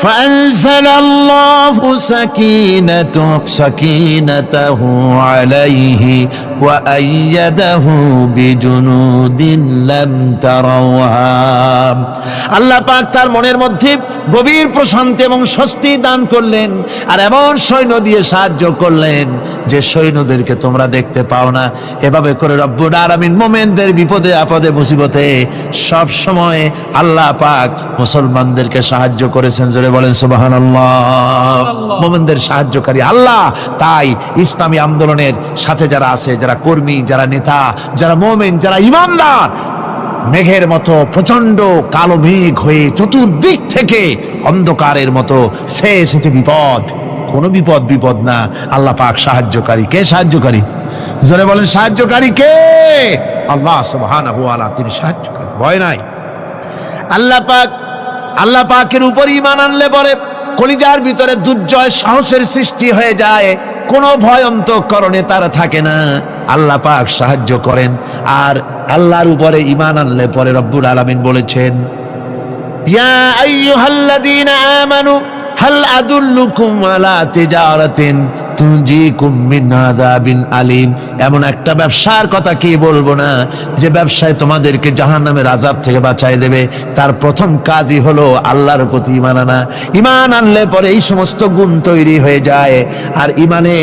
فأنزل الله سكينته عليه وأيده بجنود لم تروها। আল্লাহ পাক তার মনের মধ্যে গভীর প্রশান্তি এবং স্বস্তি দান করলেন, আর এমন সৈন্য দিয়ে সাহায্য করলেন যে সৈন্যদেরকে তোমরা দেখতে পাও না। এভাবে করে রব্বুল আলামিন মুমিনদের বিপদে আপদে মুসিবতে সব সময় আল্লাহ পাক মুসলমানদেরকে সাহায্য করেছেন। জোরে বলেন সুবহানাল্লাহ। মুমিনদের সাহায্যকারী আল্লাহ। তাই ইসলামী আন্দোলনের সাথে যারা আছে, যারা কর্মী, যারা নেতা, যারা মুমিন, যারা ঈমানদার, মেঘের মতো প্রচন্ড কালো মেঘ হয়ে চতুর্দিক থেকে অন্ধকারের মতো সে এসেছে বিপদ, কোন বিপদ না। আল্লাহ পাক সাহায্যকারী। কে সাহায্যকারী? জোরে বলেন সাহায্যকারী কে? আল্লাহ সুবহানাহু ওয়া তাআলা, তিনি সাহায্যকারী, ভয় নাই। আল্লাহ পাকের উপর ঈমান আনলে পরে কলিজার ভিতরে দুর্জয় সাহসের সৃষ্টি হয়ে যায়, কোনো ভয় অন্তঃকরণে তার থাকে না। আল্লাহ পাক সাহায্য করেন। আর আল্লাহর উপরে ঈমান আনলে পরে রব্বুল আলামিন বলেছেন, ইয়া আইয়ুহাল্লাযীনা আমানু হাল আদুল্লুকুম আলা তিজারাতিন তুনজিকুম মিন আযাবিন আলীম। এমন একটা ব্যবসার কথা কি বলবো না যে ব্যবসায় তোমাদেরকে জাহান্নামের আযাব থেকে বাঁচায় দেবে। তার প্রথম কাজই হলো আল্লাহর প্রতি ঈমান আনা। ঈমান আনলে পরে এই সমস্ত গুণ তৈরি হয়ে যায়। আর ঈমানে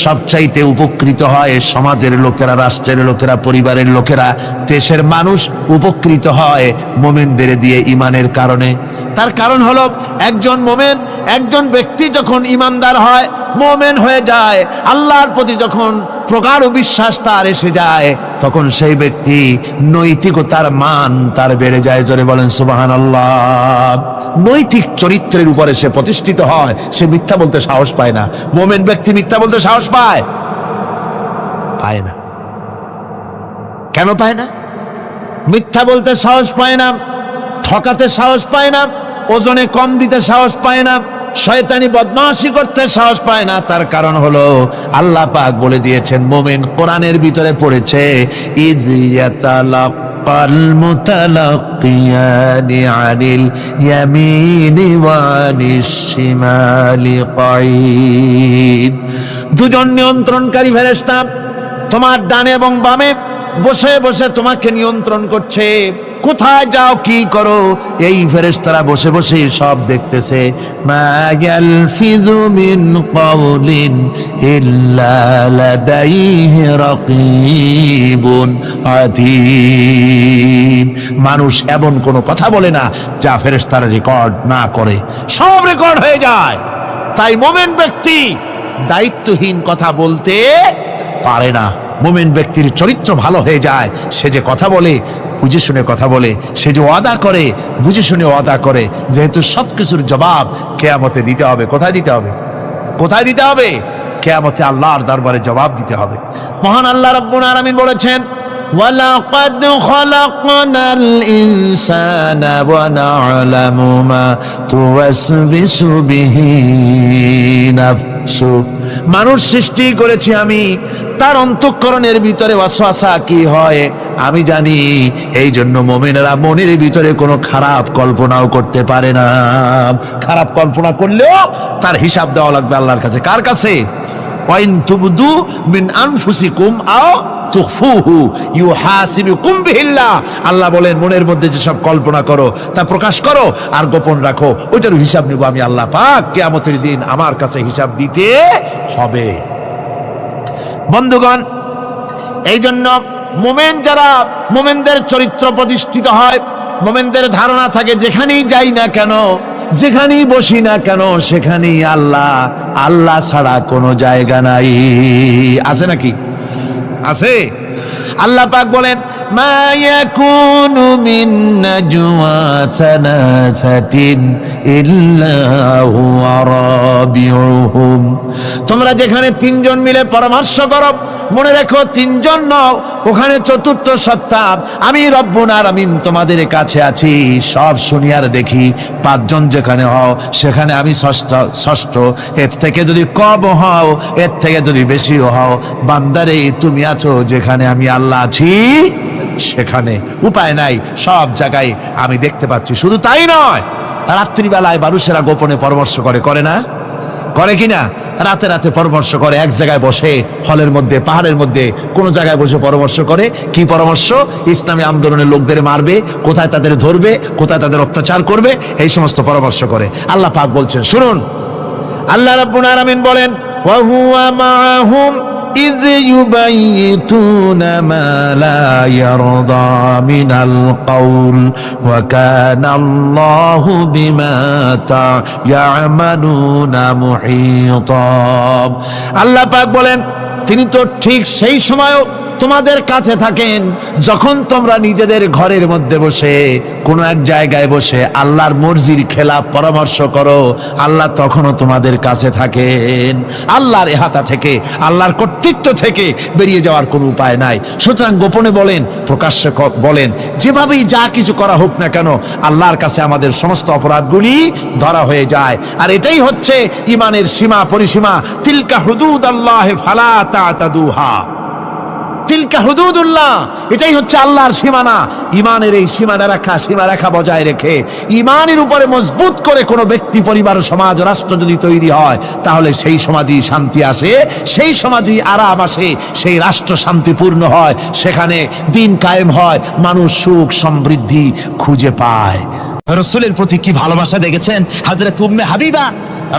সবচাইতে উপকৃত হয় সমাজের লোকেরা, রাষ্ট্রের লোকেরা, পরিবারের লোকেরা, দেশের মানুষ উপকৃত হয় মুমিনদের দিয়ে ঈমানের কারণে। তার কারণ হলো একজন মুমিন, একজন ব্যক্তি যখন ঈমানদার হয়, মুমিন হয়ে যায়, আল্লাহর প্রতি যখন প্রগাঢ় বিশ্বাস তার এসে যায়, তখন সেই ব্যক্তি নৈতিকতার মান তার বেড়ে যায়। জোরে বলেন সুবহানাল্লাহ। নৈতিক চরিত্রের উপরে সে প্রতিষ্ঠিত হয়, সে মিথ্যা বলতে সাহস পায় না। মুমিন ব্যক্তি মিথ্যা বলতে সাহস পায় না। কেন পায় না? মিথ্যা বলতে সাহস পায় না, ঠকাতে সাহস পায় না, ওজনে কম দিতে সাহস পায় না, শয়তানি বদমাশি করতে সাহস পায় না। তার কারণ হলো আল্লাহ পাক বলে দিয়েছেন, মুমিন কোরআনের ভিতরে পড়েছে, ইয ইয়াতালাক্কাল মুতালাক্কিয়ানি আনিল ইয়ামিনি ওয়া আনিশ শিমালি কাঈদ। দুজন নিয়ন্ত্রণকারী ফেরেশতা তোমার ডানে এবং বামে বসে বসে তোমাকে নিয়ন্ত্রণ করছে। কোথায় যাও, কি করো, এই ফেরেশতারা বসে বসে সব দেখতেছে। মা ইয়ালফিযু মিন কাওলিন ইল্লা লাদাইহি রাকীবুন আতীদ। মানুষ এমন কোনো কথা বলে না যা ফেরেশতারা রেকর্ড না করে, সব রেকর্ড হয়ে যায়। তাই মুমিন ব্যক্তি দায়িত্বহীন কথা বলতে পারে না। মুমিন ব্যক্তির চরিত্র ভালো হয়ে যায়। সে যে কথা বলে বুঝে শুনে কথা বলে, সে যে ওয়াদা করে বুঝে শুনে ওয়াদা করে। যেহেতু সবকিছুর জবাব কিয়ামতে দিতে হবে। কোথায় দিতে হবে? কোথায় দিতে হবে? কিয়ামতে আল্লাহর দরবারে জবাব দিতে হবে। মহান আল্লাহ রাব্বুল আলামিন বলেছেন, ওয়ালাকাদ খালাকনাল ইনসানা ওয়া না'লামু মা তুওয়াসবিসু বিহি নাফসু। মানুষ সৃষ্টি করেছি আমি, তার অন্তঃকরণের ভিতরে ওয়াসওয়াসা কি হয় আমি জানি। এই জন্য মুমিনেরা মনের ভিতরে কোনো খারাপ কল্পনাও করতে পারে না। খারাপ কল্পনা করলেও তার হিসাব দেওয়া লাগবে আল্লাহর কাছে। কার কাছে? ওয়াইন তুবদু মিন আনফুসিকুম আও তুখফুহু ইউহাসিবুকুম বিহিল্লাহ। আল্লাহ বলেন, মনের মধ্যে যে সব কল্পনা করো তা প্রকাশ করো আর গোপন রাখো, ওইটার হিসাব নেব আমি আল্লাহ পাক। কিয়ামতের দিন আমার কাছে হিসাব দিতে হবে। বন্ধুগণ, এই জন্য মুমিন যারা, মুমিনদের চরিত্র প্রতিষ্ঠিত হয়, মুমিনদের ধারণা থাকে যেখানেই যাই না কেন, যেখানেই বসি না কেন, সেখানেই আল্লাহ, আল্লাহ ছাড়া কোনো জায়গা নাই। আছে নাকি? আছে। আল্লাহ পাক বলেন, মা ইয়াকুনু মিন নাজওয়া সালাসাতিন ইল্লা হুয়া রাবিউহুম। তোমরা যেখানে তিনজন মিলে পরামর্শ করো, মনে রেখো তিনজন নও, ওখানে চতুর্থ সত্তা আমি রব্বুল আলামিন তোমাদের কাছে আছি। সব শুনি আর দেখি। পাঁচজন যেখানে হও সেখানে আমি ষষ্ঠ। এর থেকে যদি কম হও, এর থেকে যদি বেশিও হও, বান্দারে তুমি আছো যেখানে আমি আল্লাহ আছি সেখানে। উপায় নাই, সব জায়গায় আমি দেখতে পাচ্ছি। শুধু তাই নয়, রাত্রিবেলায় মানুষেরা গোপনে পরামর্শ করে, করে না? করে কিনা? রাতে রাতে পরামর্শ করে, এক জায়গায় বসে, হলের মধ্যে, পাহাড়ের মধ্যে, কোন জায়গায় বসে পরামর্শ করে। কি পরামর্শ? ইসলামী আন্দোলনের লোকদের মারবে, কোথায় তাদের ধরবে, কোথায় তাদের অত্যাচার করবে, এই সমস্ত পরামর্শ করে। আল্লাহ পাক বলছেন, শুনুন, আল্লাহ রাব্বুল আলামিন বলেন, ওয়া হুয়া মাআহুম ইয ইউবাইতুনা মা লা ইয়ারদা মিনাল কাউল ওয়া কানা আল্লাহু বিমা তা'য়ামালুনা মুহীতা। আল্লাহ পাক বলেন, তিনি তো ঠিক সেই সময়ও তোমাদের কাছে থাকেন যখন তোমরা নিজেদের ঘরের মধ্যে বসে কোন এক জায়গায় বসে আল্লাহর মর্জির খেলাফ পরামর্শ করো, আল্লাহ তখনও তোমাদের কাছে থাকেন। আল্লাহর ইহাতা থেকে, আল্লাহর কর্তৃত্ব থেকে বেরিয়ে যাওয়ার কোনো উপায় নাই। সুতরাং গোপনে বলেন, প্রকাশ্যে বলেন, যেভাবেই যা কিছু করা হোক না কেন, আল্লাহর কাছে আমাদের সমস্ত অপরাধগুলি ধরা হয়ে যায়। আর এটাই হচ্ছে ইমানের সীমা পরিসীমা। তিলকা হুদুদাল্লাহি ফালা তা'তাদুহা, তিলকা হুদুদুল্লাহ, এটাই হচ্ছে আল্লাহর সীমানা। ইমানের এই সীমারেখা বজায় রেখে ইমানের উপরে মজবুত করে কোনো ব্যক্তি, পরিবার, সমাজ, রাষ্ট্র যদি তৈরি হয়, তাহলে সেই সমাজই শান্তি আসে, সেই সমাজই আরাম আসে, সেই রাষ্ট্র শান্তিপূর্ণ হয়, সেখানে দিন কায়েম হয়, মানুষ সুখ সমৃদ্ধি খুঁজে পায়। রাসূলের প্রতি কি ভালোবাসা দেখেছেন হযরত উম্মে হাবিবা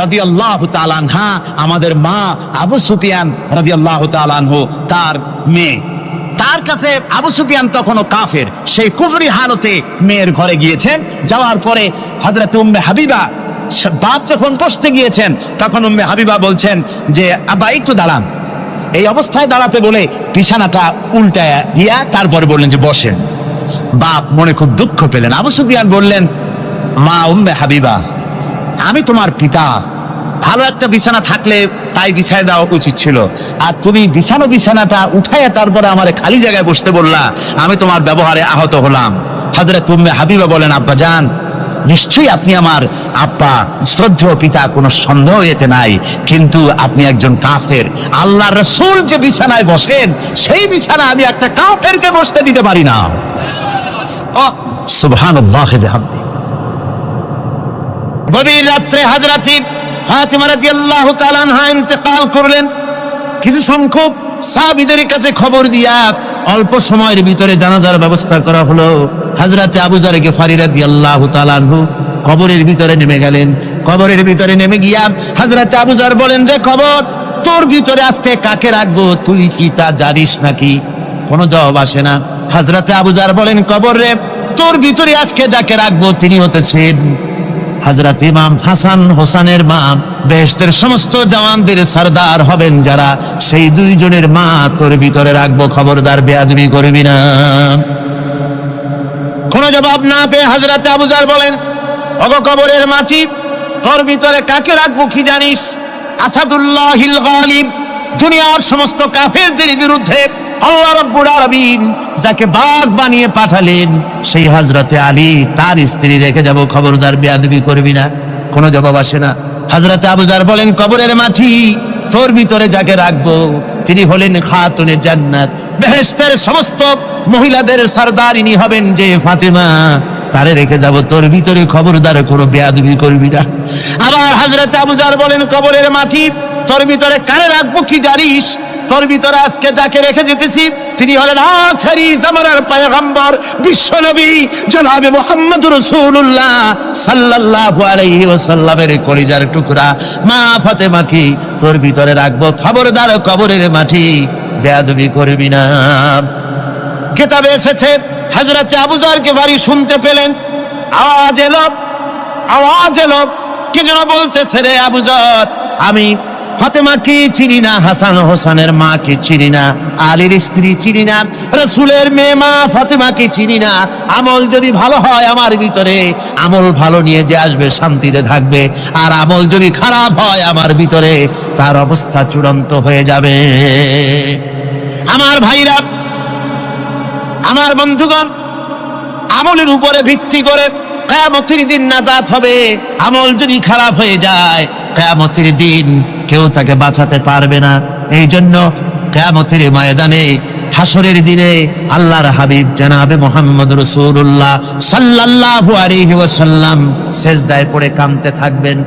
রাদিয়াল্লাহু তাআলা আনহা, আমাদের মা আবু সুফিয়ান রাদিয়াল্লাহু তাআলা আনহু, তার মেয়ে। তার কাছে আবু সুফিয়ান তখনও কাফের, সেই কুফরি হালতে মেয়ের ঘরে গিয়েছেন। যাওয়ার পরে হযরত উম্মে হাবিবা, বাপ যখন বসতে গিয়েছেন, তখন উম্মে হাবিবা বলছেন যে আব্বা একটু দাঁড়ান। এই অবস্থায় দাঁড়াতে বলে বিছানাটা উল্টায়া দিয়া তারপরে বললেন যে বসেন। বাপ মনে খুব দুঃখ পেলেন। আবু সুফিয়ান বললেন, মা উম্মে হাবিবা, আমি তোমার পিতা, ভালো একটা বিছানা থাকলে তাই বিছায় দেওয়া উচিত ছিল, আর তুমি বিছানাটা উঠাইয়া তারপরে আমার খালি জায়গায় বসতে বললা, আমি তোমার ব্যবহারে আহত হলাম। হযরত উম্মে হাবিবা বলেন, আব্বা জান, নিশ্চয়ই আপনি আমার আব্বা, শ্রদ্ধেয় পিতা, কোনো সন্দেহ এতে নাই, কিন্তু আপনি একজন কাফের। আল্লাহর রাসূল যে বিছানায় বসেন, সেই বিছানা আমি একটা কাফেরকে বসতে দিতে পারি না। সুবহানাল্লাহ। গভীর রাত্রে হযরত ফাতিমা রাদিয়াল্লাহু তাআলা আনহা ইন্তেকাল করলেন। কিছু সংখ্যক সাহাবীদের কাছে খবর দিয়া অল্প সময়ের ভিতরে জানাজার ব্যবস্থা করা হলো। হযরত আবু যর গিফারী রাদিয়াল্লাহু তাআলা আনহু কবরের ভিতরে নেমে গেলেন। কবরের ভিতরে নেমে গিয়া হযরত আবু যর বলেন, রে কবর, তোর ভিতরে আজকে কাকে রাখবো, তুই কি তা জানিস নাকি? কোনো জবাব আসে না। হযরত আবু যর বলেন, কবর রে, তোর ভিতরে আজকে যাকে রাখবো তিনি হতেছেন হযরত ইমাম হাসান হোসেনের মা, বেহেশতের সমস্ত জওয়ানদের সরদার হবেন যারা, সেই দুইজনের মা তোর ভিতরে রাখবো, খবরদার বেয়াদবি করবি না। কোনো জবাব না পেয়ে হযরত আবু যর বলেন, ওগো কবরের মাটি, তোর ভিতরে কাকে রাখবো কি জানিস? আসাদুল্লাহিল গালিব, দুনিয়ার সমস্ত কাফেরদের বিরুদ্ধে আল্লাহ রাব্বুল আলামিন যাকে বাঘ বানিয়ে পাঠালেন, সেই হযরতে আলী, তার স্ত্রী রেখে যাব, খবরদার বেয়াদবি করবি না। কোনো জবাব আসে না। হযরত আবু যর বলেন, কবরের মাটি, তোর ভিতরে যাকে রাখবো তিনি হলেন খাতুনে জান্নাত, বেহেশতের সমস্ত মহিলাদের সরদারিনী হবেন যে ফাতেমা, তারে রেখে যাব, তোর ভিতরে খবরদার কোনো বেয়াদবি করবি না। আবার হযরত আবু যর বলেন, কবরের মাটি, তোর ভিতরে কারে রাখবো কি জানিস? তোর ভিতরে আজকে যাকে রেখে যেতেছি তিনি হলেন আখেরি জামানার পয়গম্বর, বিশ্বনবী জনাবে মুহাম্মদ রাসূলুল্লাহ সাল্লাল্লাহু আলাইহি ওয়াসাল্লামের কলিজার টুকরা মা ফাতেমাকে তোর ভিতরে রাখবো, খবরদার কবরের মাটি বেয়াদবি করবি না। কিতাবে এসেছে হযরত আবু যর গিফারী শুনতে পেলেন, আওয়াজ এলো, কি যেন বলতেছে, রে আবু যর, আমি ফাতেমাকে চিনি না, হাসান হোসেনের মাকে চিনি না, আলীর স্ত্রী চিনি না, রাসূলের মেয়ে মা ফাতেমাকে চিনি না। আমল যদি ভালো হয় আমার ভিতরে, আমল ভালো নিয়ে যে আসবে শান্তিতে থাকবে, আর আমল যদি খারাপ হয় আমার ভিতরে, তার অবস্থা চূড়ান্ত হয়ে যাবে। আমার ভাইরা, আমার বন্ধুগণ, আমলের উপরে ভিত্তি করে কিয়ামতের দিন নাজাত হবে। আমল যদি খারাপ হয়ে যায়, কিয়ামতের দিন কেউ তাকে বাঁচাতে পারবে না। এই জন্য কিয়ামতের ময়দানে হাসরের দিনে আল্লাহর হাবিব জনাবে মুহাম্মদ রাসূলুল্লাহ সাল্লাল্লাহু আলাইহি ওয়াসাল্লাম সিজদায় পড়ে কাঁদতে থাকবেন।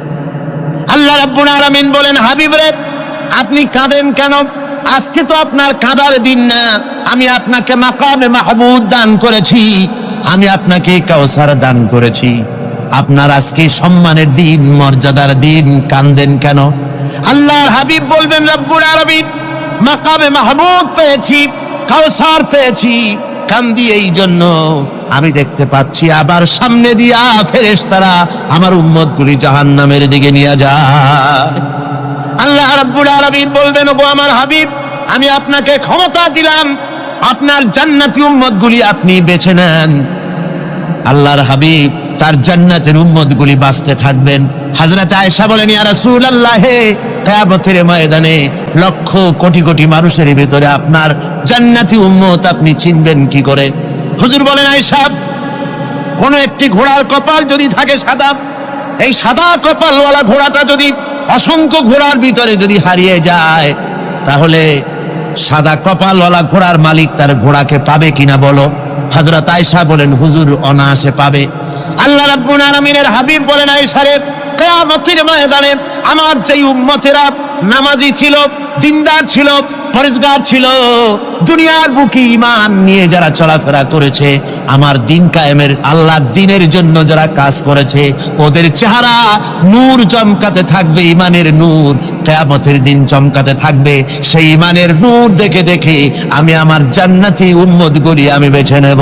আল্লাহ রাব্বুল আলামিন বলেন, হাবিব রে আপনি কাঁদেন কেন? আজকে তো আপনার কাঁদার দিন না, আমি আপনাকে মাকামে মাহমুদ দান করেছি, আমি আপনাকে কাউসার দান করেছি, আপনার আজকে সম্মানের দিন, মর্যাদার দিন, কাঁদেন কেন? আল্লাহর হাবিব বলবেন, রব্বুল আলামিন মাকামে মাহমুদ পেয়েছি, কাউসার পেয়েছি, কান্দি এই জন্য আমি দেখতে পাচ্ছি আবার সামনে দিয়া ফেরেশতারা আমার উম্মতগুলি জাহান্নামের দিকে নিয়ে যায়। আল্লাহ রাব্বুল আলামিন বলবেন, ওগো আমার হাবিব আমি আপনাকে ক্ষমতা দিলাম, আপনার জান্নাতি উম্মতগুলি আপনি বেছে নেন। আল্লাহর হাবিব তার জান্নাতের উম্মতগুলি বাঁচতে থাকবেন। হযরত আয়েশা বলেন, ইয়া রাসূলুল্লাহ কিয়ামতের ময়দানে লক্ষ কোটি কোটি মানুষের ভিতরে আপনার জান্নাতি উম্মত আপনি চিনবেন কি করে? হুজুর বলেন, আয়েশা কোন একটি ঘোড়ার কপাল যদি থাকে সাদা, এই সাদা কপালওয়ালা ঘোড়াটা যদি অসংখ্য ঘোড়ার ভিতরে যদি হারিয়ে যায়, তাহলে সাদা কপালওয়ালা ঘোড়ার মালিক তার ঘোড়াকে পাবে কিনা বলো? হযরত আয়েশা বলেন, হুজুর অনায়াসে পাবে। আল্লাহ রাব্বুল আলামিনের হাবিব বলেন, আয়েশা রে কিয়ামতের ময়দানে আমার যেই উম্মতেরা নামাজি ছিল, দিনদার ছিল, পরেজগার ছিল, দুনিয়ার বুকে ঈমান নিয়ে যারা চলাফেরা করেছে, আমার দিন কায়েমের আল্লাহর দ্বীনের জন্য যারা কাজ করেছে, ওদের চেহারা নূর চমকাতে থাকবে, ঈমানের নূর কিয়ামতের দিন চমকাতে থাকবে। সেই ঈমানের নূর দেখে দেখে আমি আমার জান্নাতি উম্মতগুলি আমি বেছে নেব।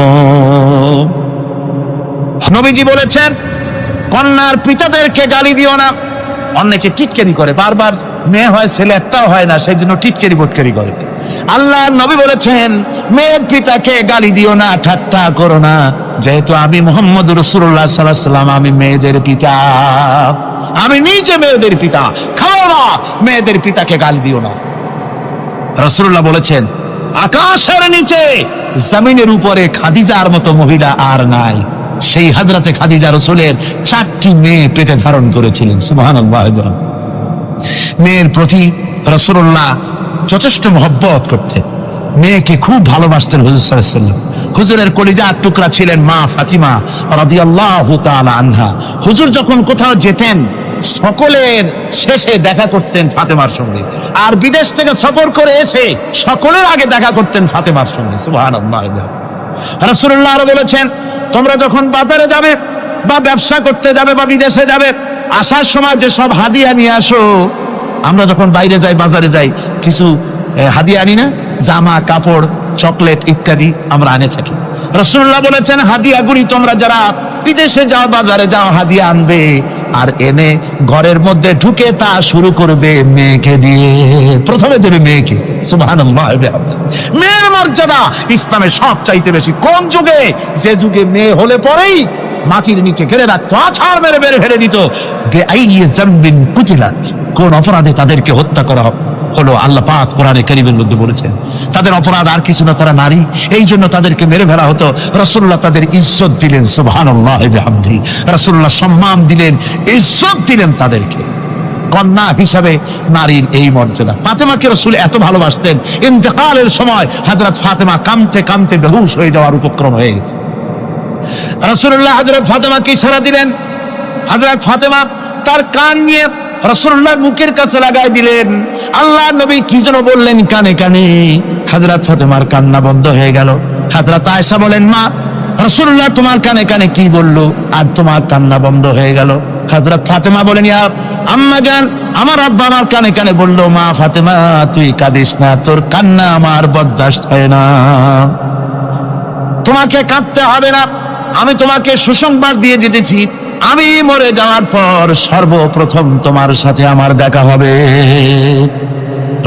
নবীজি বলেছেন, কন্যার পিতাদেরকে গালি দিও না। অনেকে টিটকারি করে, বারবার মেয়ে হয় ছেলে একটাও হয় না, সেই জন্য টিটকারি বটকারি করে। আল্লাহ নবী বলেছেন, মেয়ের পিতাকে গালি দিও না, ঠাট্টা করো না, যেহেতু আমি মুহাম্মদ রাসূলুল্লাহ সাল্লাল্লাহু আলাইহি ওয়াসাল্লাম আমি মেয়েদের পিতা, আমি নিজে মেয়েদের পিতা। খাও না, মেয়েদের পিতাকে গালি দিও না। রাসূলুল্লাহ বলেছেন, আকাশের নিচে জমিনের উপরে খাদিজার মতো মহিলা আর নাই। সেই হযরতে খাদিজা রাসূলের 4টি মেয়ে পেটে ধারণ করেছিলেন। সুবহানাল্লাহ। মেয়ের প্রতি রাসূলুল্লাহ যথেষ্ট মহব্বত করতেন, মেয়েকে খুব ভালোবাসতেন হুজুর সাল্লাল্লাহু আলাইহি ওয়াসাল্লাম। হুজুরের কলিজার টুকরা ছিলেন মা ফাতিমা রাদিয়াল্লাহু তাআলা আনহা। হুজুর যখন কোথাও যেতেন সকলের শেষে দেখা করতেন ফাতেমার সঙ্গে, আর বিদেশ থেকে সফর করে এসে সকলের আগে দেখা করতেন ফাতেমার সঙ্গে। সুবহানাল্লাহ। রাসূলুল্লাহ বলেছেন, তোমরা যখন বাজারে যাবে বা ব্যবসা করতে যাবে বা বিদেশে যাবে, আসার সময় যে সব হাদিয়া নিয়ে আসো। আমরা যখন বাইরে যাই, বাজারে যাই, কিছু হাদিয়া আনি না, জামা কাপড় চকলেট ইত্যাদি আমরা আনে থাকি। রাসূলুল্লাহ বলেছেন, হাদিয়াগুলি তোমরা যারা বিদেশে যাও, বাজারে যাও, হাদিয়া আনবে, আর এনে ঘরের মধ্যে ঢুকে তা শুরু করবে মেয়েকে দিয়ে। প্রথমে দেবে মেয়েকে। সুবহানাল্লাহ। মেয়ের মর্যাদা ইসলামে সব চাইতে বেশি। কোন যুগে? যে যুগে মেয়ে হলে পরেই মাটির নিচে ঘেরে রাখতো, আছাড় মেরে মেরে ফেলে দিত। বেআইয়ি যামবিন কুতিলাত, কোন অপরাধে তাদেরকে হত্যা করা হলো। আল্লাহ পাক কোরআনে কারীমের মধ্যে বলেছেন, তাদের অপরাধ আর কিছু না, তারা নারী, এই জন্য তাদেরকে মেরে ফেলা হতো। রাসূলুল্লাহ তাদের ইজ্জত দিলেন। সুবহানাল্লাহ বিহামদিহি। রাসূলুল্লাহ সম্মান দিলেন, ইজ্জত দিলেন তাদেরকে। কন্যা হিসাবে নারীর এই মর্যাদা। ফাতেমাকে রাসূল এত ভালোবাসতেন, ইন্তেকালের সময় হযরত ফাতেমা কাঁদতে কাঁদতে বেহুশ হয়ে যাওয়ার উপক্রম হয়ে গেছে। রাসূলুল্লাহ হযরত ফাতেমাকে ইশারা দিলেন। হযরত ফাতেমা তার কান নিয়ে রাসূলুল্লাহ মুখের কাছে লাগাই দিলেন। আল্লাহ নবী কি যেন বললেন কানে কানে, হযরত ফাতেমার কান্না বন্ধ হয়ে গেল। হযরত আয়েশা বলেন, মা রাসূলুল্লাহ তোমার কানে কানে কি বললো আর তোমার কান্না বন্ধ হয়ে গেল? হযরত ফাতেমা বলেন, ইয়া আম্মা জান, আমার আব্বা আমার কানে কানে বললো, মা ফাতেমা তুই কাঁদিস না, তোর কান্না আমার বরদাস্ত হয় না, তোমাকে কাঁদতে হবে না। আমি তোমাকে সুসংবাদ দিয়ে যেতেছি, আমি মরে যাওয়ার পর সর্বপ্রথম তোমার সাথে আমার দেখা হবে।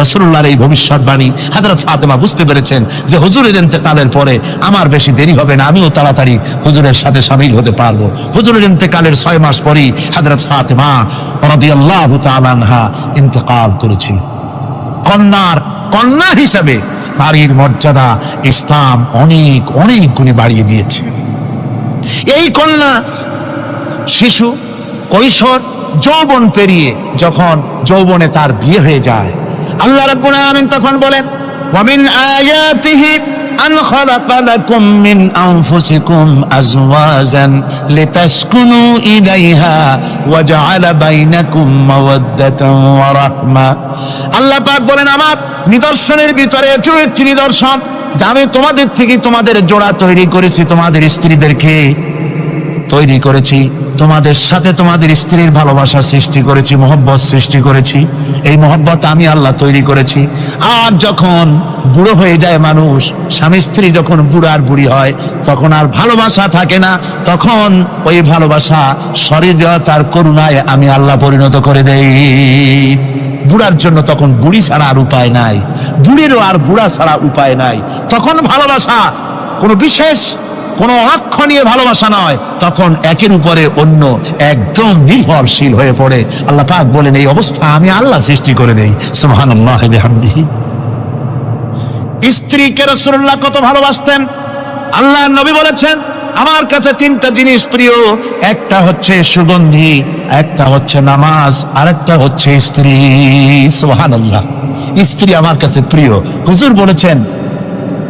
রাসূলুল্লাহর এই ভবিষ্যৎবাণী হযরত ফাতেমা বুঝতে পেরেছেন যে হুজুরের ইন্তেকালের পরে আমার বেশি দেরি হবে না, আমিও তাড়াতাড়ি হুজুরের সাথে শামিল হতে পারবো। হুজুরের ইন্তেকালের 6 মাস পরেই হযরত ফাতেমা রাদিয়াল্লাহু তাআলা আনহা ইন্তেকাল করেছিল। কন্যা হিসাবে নারীর মর্যাদা ইসলাম অনেক অনেক গুণে বাড়িয়ে দিয়েছে। এই কন্যা শিশু, কৈশোর, যৌবন পেরিয়ে যখন যৌবনে তার বিয়ে হয়ে যায়, আল্লাহ রাব্বুল আলামিন তখন বলেন, ومن آياته أن خلق لكم من أنفسكم أزواجا لتسكنوا إليها وجعل بينكم مودة ورحمة আল্লাহ পাক বলেন আমার নিদর্শনের ভিতরে এটিও একটি নিদর্শন যে আমি তোমাদের থেকে তোমাদের জোড়া তৈরি করেছি, তোমাদের স্ত্রীদেরকে তৈরি করেছি, তোমাদের সাথে তোমাদের স্ত্রীর ভালোবাসা সৃষ্টি করেছি, মহব্বত সৃষ্টি করেছি। এই মহব্বত আমি আল্লাহ তৈরি করেছি। আর যখন বুড়ো হয়ে যায় মানুষ, স্বামী স্ত্রী যখন বুড়ার বুড়ি হয়, তখন আর ভালোবাসা থাকে না, তখন ওই ভালোবাসা সহৃদয়তার করুণায় আমি আল্লাহ পরিণত করে দেই। বুড়ার জন্য তখন বুড়ি ছাড়া আর উপায় নাই, বুড়িরও আর বুড়া ছাড়া উপায় নাই। তখন ভালোবাসা কোনো বিশেষ কোনো অক্ষ নিয়ে ভালোবাসা নয়, তখন একের উপরে অন্য একদম নির্ভরশীল হয়ে পড়ে। আল্লাহ পাক বলেন এই অবস্থা আমি আল্লাহ সৃষ্টি করে দেই। সুবহানাল্লাহ ওয়া বিহামদিহি। স্ত্রীকে রাসূলুল্লাহ কত ভালোবাসতেন। আল্লাহর নবী বলেছেন আমার কাছে তিনটা জিনিস প্রিয়, একটা হচ্ছে সুগন্ধি, একটা হচ্ছে নামাজ, আর একটা হচ্ছে স্ত্রী। সুবহানাল্লাহ। স্ত্রী আমার কাছে প্রিয়। হুজুর বলেছেন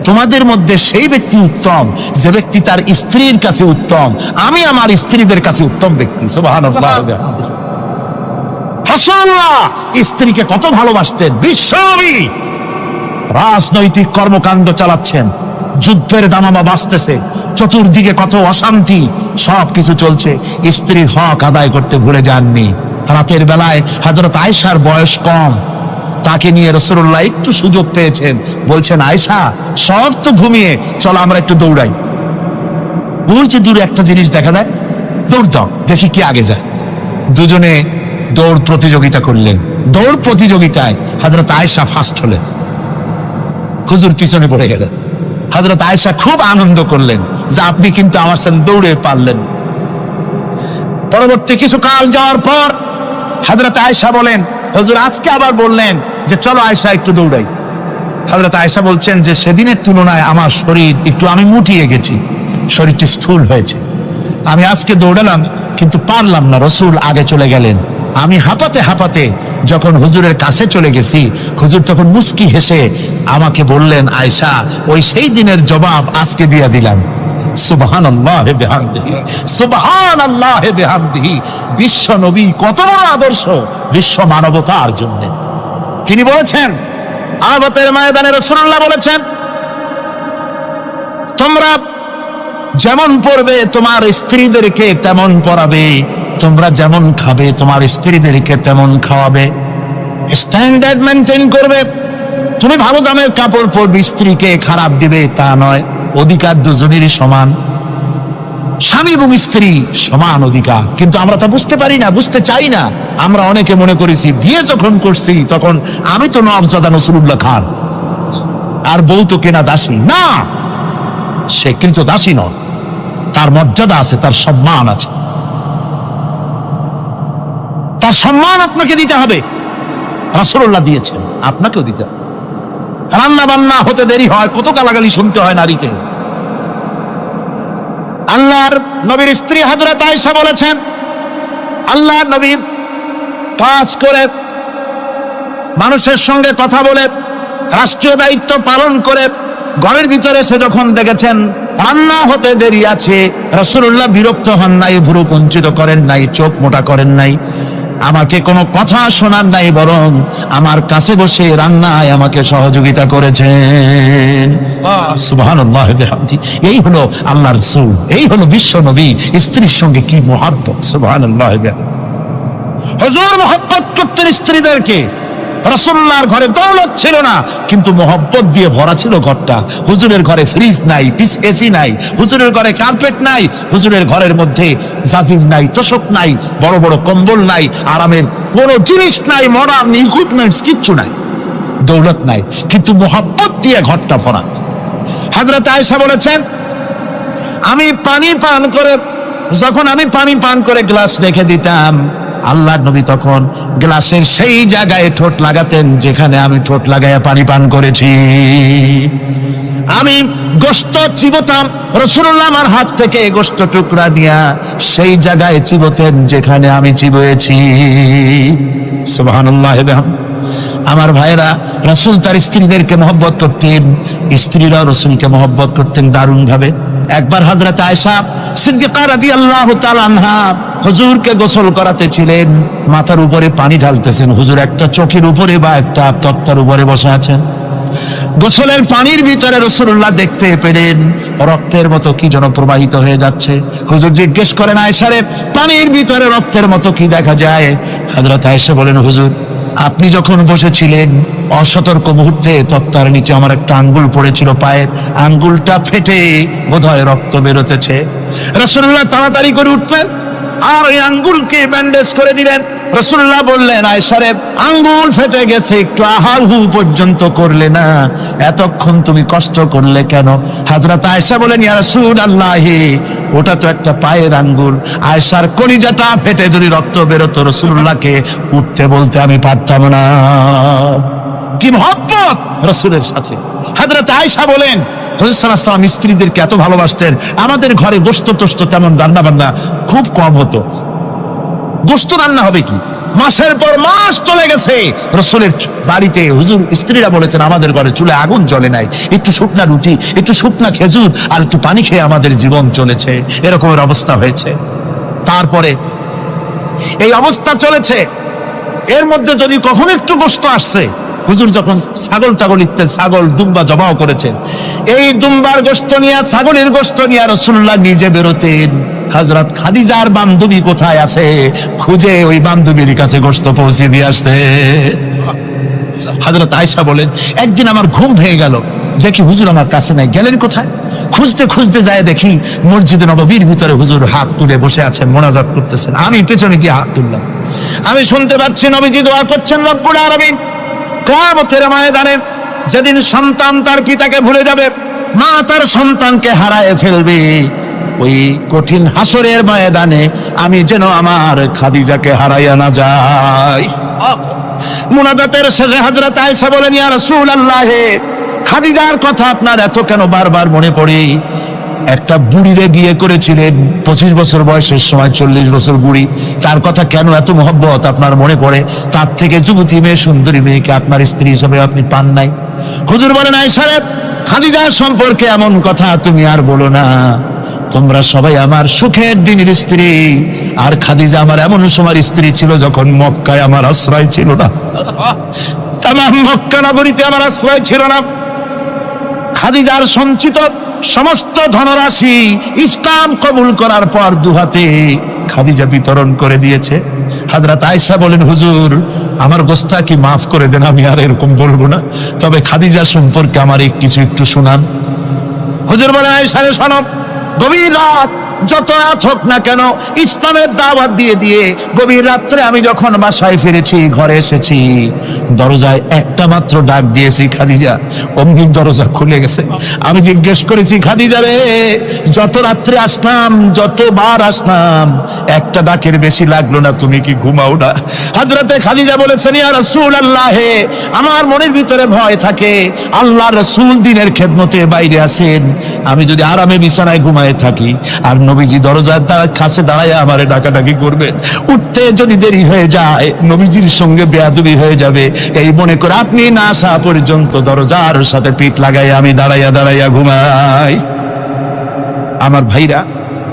তোমাদের মধ্যে সেই ব্যক্তি উত্তম যে ব্যক্তি তার স্ত্রীর কাছে উত্তম। আমি আমার স্ত্রীদের কাছে উত্তম ব্যক্তি। সুবহানাল্লাহ। রাসূলুল্লাহ স্ত্রীকে কত ভালোবাসতেন। বিশ্বনবী রাজনৈতিক কর্মকাণ্ড চালাচ্ছেন, যুদ্ধের দামামা বাজতেছে, চতুর্দিকে কত অশান্তি, সবকিছু চলছে, স্ত্রীর হক আদায় করতে ভুলে যাননি। রাতের বেলায় হযরত আয়েশার বয়স কম, তাকে নিয়ে রাসূলুল্লাহ একটু সুযোগ পেয়েছেন, বলছেন আয়েশা সব তো ঘুমিয়ে, চলো আমরা একটু দৌড়াই। ওই যে দূরে একটা জিনিস দেখা যায়, দৌড় দাও দেখি কি আগে যায়। দুজনে দৌড় প্রতিযোগিতা করলেন। দৌড় প্রতিযোগিতায় হযরত আয়েশা ফার্স্ট হলেন, হুজুর পিছনে পড়ে গেলেন। হযরত আয়েশা খুব আনন্দ করলেন যে আপনি কিন্তু আমার সাথে দৌড়ে পারলেন। পরবর্তী কিছু কাল যাওয়ার পর হযরত আয়েশা বলেন হুজুর আজকে আবার বললেন যে চলো আয়েশা একটু দৌড়াই। হযরত আয়েশা বলছেন যে সেদিনের তুলনায় আমার শরীর একটু, আমি মুটিয়ে গেছি, শরীরটি স্থূল হয়েছে, আমি আজকে দৌড়ালাম কিন্তু পারলাম না। রাসূল আগে চলে গেলেন, আমি হাঁপাতে হাঁপাতে যখন হুজুরের কাছে চলে গেছি, হুজুর তখন মুস্কি হেসে আমাকে বললেন আয়েশা ওই সেই দিনের জবাব আজকে দিয়া দিলাম। সুবহানাল্লাহ বিহামদিহি, সুবহানাল্লাহ বিহামদিহি। বিশ্ব নবী কত বড় আদর্শ বিশ্ব মানবতার জন্য। তিনি বলেছেন আরাফাতের ময়দানে রাসূলুল্লাহ বলেছেন তোমরা যেমন পড়বে তোমার স্ত্রীদেরকে তেমন পড়াবে, তোমরা যেমন খাবে তোমার স্ত্রীদেরকে তেমন খাওয়াবে, স্ট্যান্ডার্ড মেনটেন করবে। তুমি ভালো দামের কাপড় পরবে, স্ত্রীকে খারাপ দিবে তা নয়। অধিকার দুজনেরই সমান, স্বামী এবং স্ত্রী সমান অধিকার, কিন্তু আমরা তা বুঝতে পারি না, বুঝতে চাই না। আমরা অনেকে মনে করেছি বিয়ে যখন করছি তখন আমি তো নওয়াবজাদা নসরুল্লাহ খান আর বউ তো কেনা দাসী। না, সে কিন্তু দাসী নয়, তার মর্যাদা আছে, তার সম্মান আছে, তার সম্মান আপনাকে দিতে হবে। রাসূলুল্লাহ দিয়েছেন, আপনাকেও দিতে হবে। রান্না বান্না হতে দেরি হয়, কত গালাগালি শুনতে হয় নারীকে। আল্লাহর নবীর স্ত্রী হযরত আয়েশা বলেছেন আল্লাহর নবী কাজ করে, মানুষের সঙ্গে কথা বলে, রাষ্ট্রীয় দায়িত্ব পালন করে ঘরের ভিতরে সে যখন দেখেছেন রান্না হতে দেরি আছে, রাসূলুল্লাহ বিরক্ত হন নাই, ভুরু কুঞ্চিত করেন নাই, চোখ মোটা করেন নাই, আমাকে কোনো কথা শোনার নাই, বরং আমার কাছে বসে রান্নায় আমাকে সহযোগিতা করেছেন। সুবহানাল্লাহ বিহামদিহি। এই হলো আল্লাহর রাসূল, এই হলো বিশ্ব নবী। স্ত্রীর সঙ্গে কি মহব্বত! সুবহানাল্লাহ বিহামদিহি। হুজুর মহব্বত করতেন স্ত্রীদেরকে। রাসূলুল্লাহর ঘরে দৌলত ছিল না, কিন্তু মহব্বত দিয়ে ভরা ছিল ঘরটা। হুজুরের ঘরে ফ্রিজ নাই, এসি নাই, হুজুরের ঘরে কার্পেট নাই, হুজুরের ঘরের মধ্যে জাজির নাই, তোশক নাই, বড় বড় কম্বল নাই, আরামের কোনো জিনিস নাই, মডার্ন ইকুইপমেন্টস কিচ্ছু নাই, দৌলত নাই, কিন্তু মহব্বত দিয়ে ঘরটা ভরা। হযরত আয়েশা বলেছেন আমি পানি পান করে, যখন আমি পানি পান করে গ্লাস রেখে দিতাম, আল্লাহর নবী তখন গ্লাসের সেই জায়গায় ঠোঁট লাগাতেন যেখানে আমি ঠোঁট লাগাইয়া পানি পান করেছি। আমি গোশত চিবোতাম, রাসূলুল্লাহ আমার হাত থেকে গোশত টুকরা দিয়া সেই জায়গায় চিবোতেন যেখানে আমি চিবোয়েছি। সুবহানাল্লাহ। আমার ভাইয়েরা, রাসূল তার স্ত্রীদেরকে মহব্বত করতেন, স্ত্রীরাও রাসূলকে মহব্বত করতেন দারুণ ভাবে। একবার হযরত আয়েশা সিদ্দিকা রাদিয়াল্লাহু তাআলা আনহা হুজুরকে গোসল করাতেছিলেন, মাথার উপরে পানি ঢালতেছেন, হুজুর একটা চৌকির উপরে বা একটা তক্তার উপরে বসে আছেন। গোসলের পানির ভিতরে রাসূলুল্লাহ দেখতে পেলেন রক্তের মতো কি যেন প্রবাহিত হয়ে যাচ্ছে। হুজুর জিজ্ঞেস করেন, আয়েশা রে, পানির ভিতরে রক্তের মতো কি দেখা যায়? হযরত আয়েশা বলেন, হুজুর আপনি যখন বসেছিলেন অসতর্ক মুহূর্তে তক্তার নিচে আমার একটা আঙ্গুল পড়েছিল, পায়ের আঙ্গুলটা ফেটে বোধহয় রক্ত বেরোতেছে। রাসূলুল্লাহ তাড়াতাড়ি করে উঠলেন আর ওই আঙ্গুলকে ব্যান্ডেজ করে দিলেন। রাসূলুল্লাহ বললেন, আয়েশা রে, আঙ্গুল ফেটে গেছে, একটু আহারহু পর্যন্ত করলে না, এতক্ষণ তুমি কষ্ট করলে কেন? হযরত আয়েশা বলেন, ইয়া রাসূলুল্লাহ, ওটা তো একটা পায়ের আঙ্গুল। আয়েশার কলিজাটা ফেটে যদি রক্ত বেরোতো রাসূলুল্লাহকে উঠতে বলতে আমি পারতাম না। কি মহব্বত রাসূলের সাথে। হযরত আয়েশা বলেন, রাসূল সাল্লাল্লাহু আলাইহি ওয়াসাল্লাম স্ত্রীদেরকে এত ভালোবাসতেন, আমাদের ঘরে গোশত টোস্ত তেমন রান্না বান্না খুব কম হতো। গোশত রান্না হবে কি, মাসের পর মাস চলে গেছে রাসূলের বাড়িতে, হুজুর স্ত্রীরা বলেছেন আমাদের ঘরে চুলে আগুন জ্বলে নাই, একটু শুকনা রুটি, একটু শুকনা খেজুর আর একটু পানি খেয়ে আমাদের জীবন চলেছে, এরকমের অবস্থা হয়েছে। তারপরে এই অবস্থা চলেছে, এর মধ্যে যদি কখনো একটু গোশত আসছে, হুজুর যখন ছাগল টাগল ইত্যাদি ছাগল দুম্বা জবাও করেছেন, এই দুম্বার গোশত নিয়ে ছাগলের গোশত নিয়ে রাসূলুল্লাহ নিজে বেরোতেন। হযরত খাদিজার বান্ধবী কোথায় আছে খুঁজে ওই বান্ধবীর কাছে গোশত পৌঁছে দিয়ে আসতে। হযরত আয়েশা বলেন, একদিন আমার ঘুম ভেঙে গেল, দেখি হুজুর আমার কাছে নাই, গেলেন কোথায়? খুঁজতে খুঁজতে যায় দেখি মসজিদে নববীর ভিতরে হুজুর হাত তুলে বসে আছেন, মোনাজাত করতেছেন। আমি পেছনে গিয়ে হাত তুললাম, আমি শুনতে পাচ্ছি নবীজি দোয়া করছেন, রব্বুল আলামিন কিয়ামতের ময়দানে যেদিন সন্তান তার পিতাকে ভুলে যাবে, মা তার সন্তানকে হারায় ফেলবে, ওই কঠিন হাসরের ময়দানে আমি যেন আমার খাদিজাকে হারাইয়া না যাই। মুনাজাতের শেষে হযরত আয়েশা বলেন, ইয়া রাসূলুল্লাহ, খাদিজার কথা আপনার এত কেন বারবার মনে পড়ে? একটা বুড়িরে বিয়ে করেছিলেন 25 বছর বয়সের সময়, 40 বছর বুড়ি, তার কথা কেন এত মহব্বত আপনার মনে পড়ে? তার থেকে যুবতী মেয়ে, সুন্দরী মেয়েকে আপনার স্ত্রী হিসেবে আপনি পান নাই। হুজুর বলেন, আয়েশা রে, খাদিজার সম্পর্কে এমন কথা তুমি আর বলো না, তোমরা সবাই আমার সুখের দিনের স্ত্রী, আর খাদিজা আমার এমন সময় স্ত্রী ছিল যখন মক্কায় আমার আশ্রয় ছিল না, তামাম মক্কা নগরীতে আমার আশ্রয় ছিল না। খাদিজার সঞ্চিত সমস্ত ধনরাশি ইসলাম কবুল করার পর দুহাতে খাদিজা বিতরণ করে দিয়েছে। হযরত আয়েশা বলেন, হুজুর আমার গোস্তাকি মাফ করে দেন, আমি আর এরকম বলবো না, তবে খাদিজা সম্পর্কে আমার কিছু একটু শোনান। হুজুর বলেন, আয়েশা রে শোনো, গভীর রাত যত রাত হোক না কেন ইসলামের দাওয়াত দিয়ে দিয়ে গভীর রাত্রে আমি যখন বাসায় ফিরেছি, ঘরে এসেছি, দরজায় একটা মাত্র ডাক দিয়েছি, খাদিজা, অমনি দরজা খুলে গেছে। আমি জিজ্ঞেস করেছি, খাদিজা রে, যত রাত্রে আসলাম, যতবার আসলাম, একটা ডাকের বেশি লাগলো না, তুমি কি ঘুমাও না? হযরতে খাদিজা বলেছেন, ইয়া রাসূলুল্লাহ, আমার মনের ভিতরে ভয় থাকে, আল্লাহর রাসূল দিনের খেদমতে বাইরে আছেন, আমি যদি আরামে বিছানায় ঘুমায় থাকি আর নবীজি দরজার কাছে দাঁড়ায় আমারে ডাকাডাকি করবেন, উঠতে যদি দেরি হয়ে যায় নবীজির সঙ্গে বেয়াদবি হয়ে যাবে, এই মনে করে আপনি না আসা পর্যন্ত দরজার সাথে পিঠ লাগাই আমি দাঁড়াইয়া দাঁড়াইয়া ঘুমাই। আমার ভাইরা,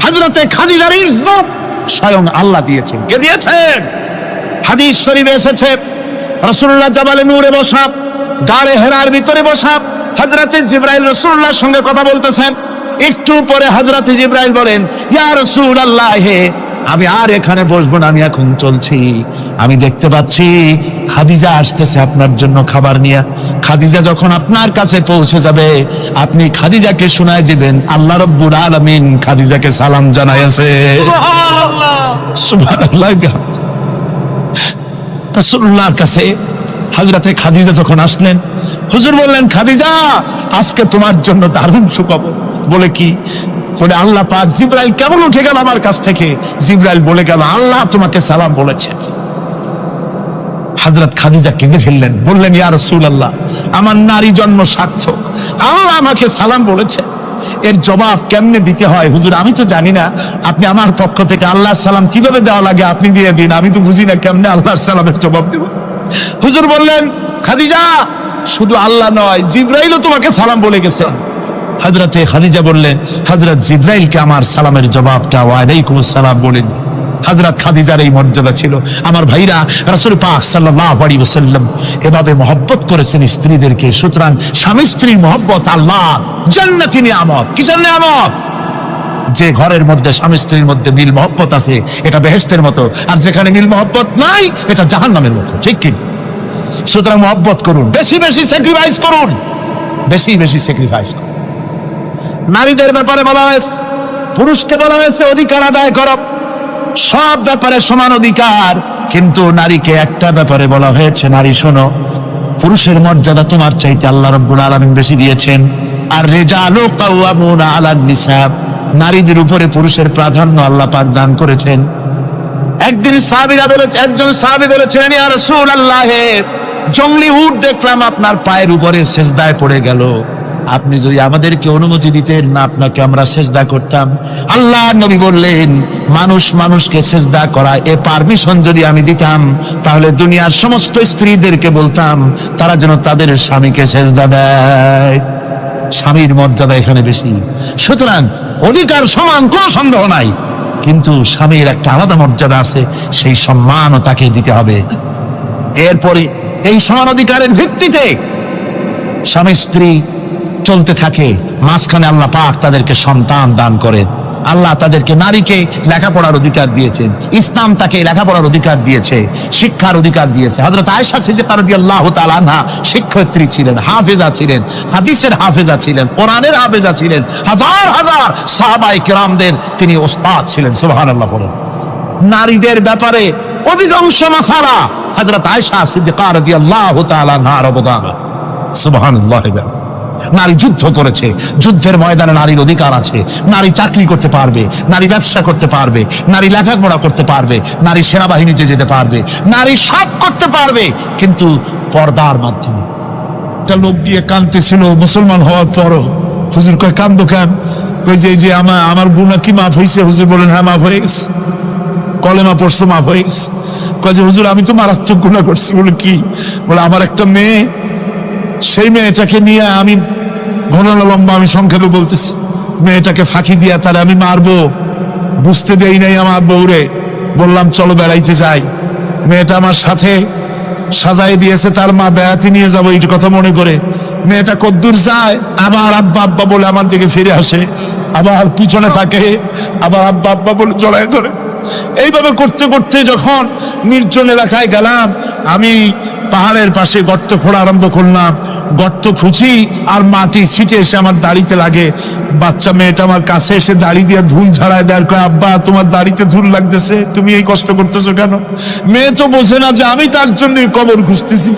হযরতে খাদিজার ইজ্জত স্বয়ং আল্লাহ দিয়েছেন। কে দিয়েছেন? হাদিস শরীফে এসেছে, রাসূলুল্লাহ জাবালে নূরে বসা, গাড়ে হেরার ভিতরে বসা, হযরতে জিবরাইল রাসূলুল্লাহর সঙ্গে কথা বলতেছেন। একটু পরে হযরতে জিবরাইল বলেন, ইয়া রাসূলুল্লাহ, আমি আর এখানে বসবো না, আমি এখন চলছি, আমি দেখতে পাচ্ছি খাদিজা আসতেছে আপনার জন্য খাবার নিয়ে। খাদিজা যখন আপনার কাছে পৌঁছে যাবে, আপনি খাদিজাকে শোনায় দিবেন আল্লাহ রাব্বুল আলামিন খাদিজাকে সালাম জানাইছে। সুবহানাল্লাহ, সুবহানাল্লাহ। রাসূলুল্লাহর কাছে হযরতে খাদিজা যখন আসলেন, হুজুর বললেন, খাদিজা, আজকে তোমার জন্য দারুণ সুখবর। বলে কি? বলে আল্লাহ পাক জিবরাইল কেমন উঠে গেল আমার কাছ থেকে, জিবরাইল বলে গেল আল্লাহ তোমাকে সালাম বলেছে। হযরত খাদিজা কেঁদে ফেললেন, বললেন, ইয়া রাসূলুল্লাহ, আমার নারী জন্ম সার্থক, আল্লাহ আমাকে সালাম বলেছে, এর জবাব কেমনে দিতে হয় হুজুর আমি তো জানি না, আপনি আমার পক্ষ থেকে আল্লাহর সালাম কিভাবে দেওয়া লাগে আপনি দিয়ে দিন, আমি তো বুঝি না কেমনে আল্লাহর সালামের জবাব দেব। হুজুর বললেন, খাদিজা, শুধু আল্লাহ নয়, জিবরাইলও তোমাকে সালাম বলে গেছে। হযরতে খাদিজা বললেন, হযরত জিবরাইলকে আমার সালামের জবাবটা ওয়া আলাইকুমুস সালাম বলেন। হযরত খাদিজার এই মর্যাদা ছিল। আমার ভাইরা, রাসূল পাক সাল্লাল্লাহু আলাইহি ওয়াসাল্লাম এভাবে মহব্বত করেছেন স্ত্রীদেরকে। সুতরাং স্বামী স্ত্রীর মহব্বত আল্লাহ জান্নাতি নিয়ামত। কিসের নিয়ামত? যে ঘরের মধ্যে স্বামী স্ত্রীর মধ্যে মিল মহব্বত আছে, এটা বেহেশতের মতো, আর যেখানে মিল মহব্বত নাই, এটা জাহান্নামের মতো। ঠিক কি? সুতরাং মহব্বত করুন, বেশি বেশি স্যাক্রিফাইস করুন, বেশি বেশি স্যাক্রিফাইস করুন। নারীদের ব্যাপারে বলা হয়েছে, পুরুষকে বলা হয়েছে অধিকার আদায় করো, সব ব্যাপারে সমান অধিকার। কিন্তু নারীকে একটা ব্যাপারে বলা হয়েছে, নারী শোনো, পুরুষের মর্যাদা তোমার চাইতে আল্লাহ রাব্বুল আলামিন বেশি দিয়েছেন। আর রিজালু কাওয়ামুনা আলান নিসা, নারীদের উপরে পুরুষের প্রাধান্য আল্লাহ পাক দান করেছেন। একদিন একজন সাহাবী বলেছিলেন, ইয়া রাসূলুল্লাহ, জংলি উট দেখলাম আপনার পায়ের উপরে সেজদায় পড়ে গেল, আপনি যদি আমাদেরকে অনুমতি দিতেন না, আপনাকে আমরা সেজদা করতাম। আল্লাহ নবী বললেন, মানুষ মানুষকে সেজদা করা এ পারমিশন যদি আমি দিতাম, তাহলে দুনিয়ার সমস্ত স্ত্রীদেরকে বলতাম তারা যেন তাদের স্বামীকে সেজদা দেয়। স্বামীর মর্যাদা এখানে বেশি। সুতরাং অধিকার সমান, কোনো সন্দেহ নাই, কিন্তু স্বামীর একটা আলাদা মর্যাদা আছে, সেই সম্মানও তাকে দিতে হবে। এরপরে এই সমান অধিকারের ভিত্তিতে স্বামী স্ত্রী চলতে থাকে, মাঝখানে আল্লাহ পাক তাদেরকে সন্তান দান করেন। আল্লাহ তাদেরকে, নারীকে লেখাপড়ার অধিকার দিয়েছেন, ইসলাম তাকে লেখাপড়ার অধিকার দিয়েছে, শিক্ষার অধিকার দিয়েছে। হযরত আয়েশা সিদ্দিকা রাদিয়াল্লাহু তাআলা আনহা শিক্ষয়িত্রী ছিলেন, হাফেজা ছিলেন, হাদিসের হাফেজা ছিলেন, কোরআনের হাফেজা ছিলেন, হাজার হাজার সাহাবায়ে কেরামদের তিনি ওস্তাদ ছিলেন। সুবহানাল্লাহ বলেন। নারীদের ব্যাপারে অধিকাংশ মাসালা হযরত আয়েশা সিদ্দিকা রাদিয়াল্লাহু তাআলা আনহার অবদান। সুবহানাল্লাহ। নারী যুদ্ধ করেছে, যুদ্ধের ময়দানে নারীর অধিকার আছে। নারী চাকরি করতে পারবে, নারী ব্যবসা করতে পারবে, নারী লেখাপড়া করতে পারবে, নারী সেনাবাহিনীতে যেতে পারবে, নারী সব করতে পারবে, কিন্তু পর্দার মাধ্যমে। একটা লোক গিয়ে কাঁদতেছিল মুসলমান হওয়ার পরও। হুজুর কয়, কান্দো কেন? কই যে আমার গুনাহ কি মাফ হয়েছে? হুজুর বলেন, হ্যাঁ মাফ হয়ে গেছে, কলেমা পড়ছো, মাফ হয়ে গেছে। কয় যে হুজুর আমি তো মারাত্মক গুনাহ করছি। বলে কি? বলে আমার একটা মেয়ে, সেই মেয়েটাকে নিয়ে আমি ঘটনা লম্বা, আমি সংক্ষেপে বলতেছি, মেয়েটাকে ফাঁকি দিয়া তারা আমি মারবো, বুঝতে দেই নাই আমার বউরে। বললাম চলো বেড়াইতে যাই, মেয়েটা আমার সাথে সাজাই দিয়েছে, তার মা বেড়াতে নিয়ে যাবো এই কথা মনে করে। মেয়েটা কদ্দূর যায়, আবার আব্বা আব্বা বলে আমার দিকে ফিরে আসে, আবার পিছনে থাকে, আবার আব্বা আব্বা বলে জড়ায় ধরে। এইভাবে করতে করতে যখন নির্জন এলাকায় গেলাম, আমি পাহাড়ের পাশে গর্ত খোঁড়া আরম্ভ করলাম। গর্ত খুঁজি আর মাটি ছিটে এসে আমার দাড়িতে লাগে। বাচ্চা মেয়েটা আমার কাছে এসে দাড়ি দিয়ে ধুল ঝাড়ায় দেয়, কয় আব্বা তোমার দাড়িতে ধুল লাগতেছে, তুমি এই কষ্ট করতেছো কেন? মেয়ে তো বোঝে না যে আমি তার জন্য কবর খুঁজতেছি।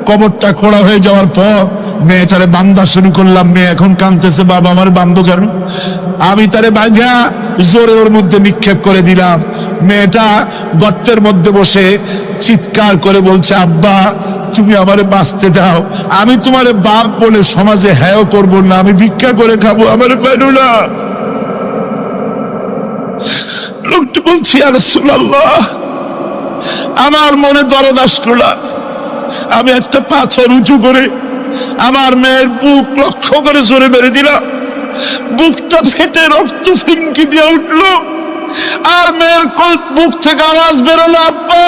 কবরটা খোঁড়া হয়ে যাওয়ার পর মেয়েটারে বান্ধা শুরু করলাম। মেয়ে এখন কাঁদতেছে, বাবা আমার বান্ধো কেন? আমি তারে বাঁধা জোরে ওর মধ্যে নিক্ষেপ করে দিলাম। মেয়েটা গর্তের মধ্যে বসে চিৎকার করে বলছে, আব্বা তুমি আমারে বাঁচতে দাও, আমি তোমারে বাপ বলে সমাজে হ্যাঁ করবো না, আমি ভিক্ষা করে খাবো, আমারে পারো না। লোকটি বলছি, ইয়া রাসূলুল্লাহ, আমার মনে দরদ আসলো না। আমি একটা পাথর উঁচু করে আমার মেয়ের বুক লক্ষ্য করে জোরে মেরে দিলাম। বুকটা ফেটে রক্ত ফিনকি দিয়ে উঠলো, আর মেয়ের বুক থেকে আওয়াজ বেরোলো, আব্বা।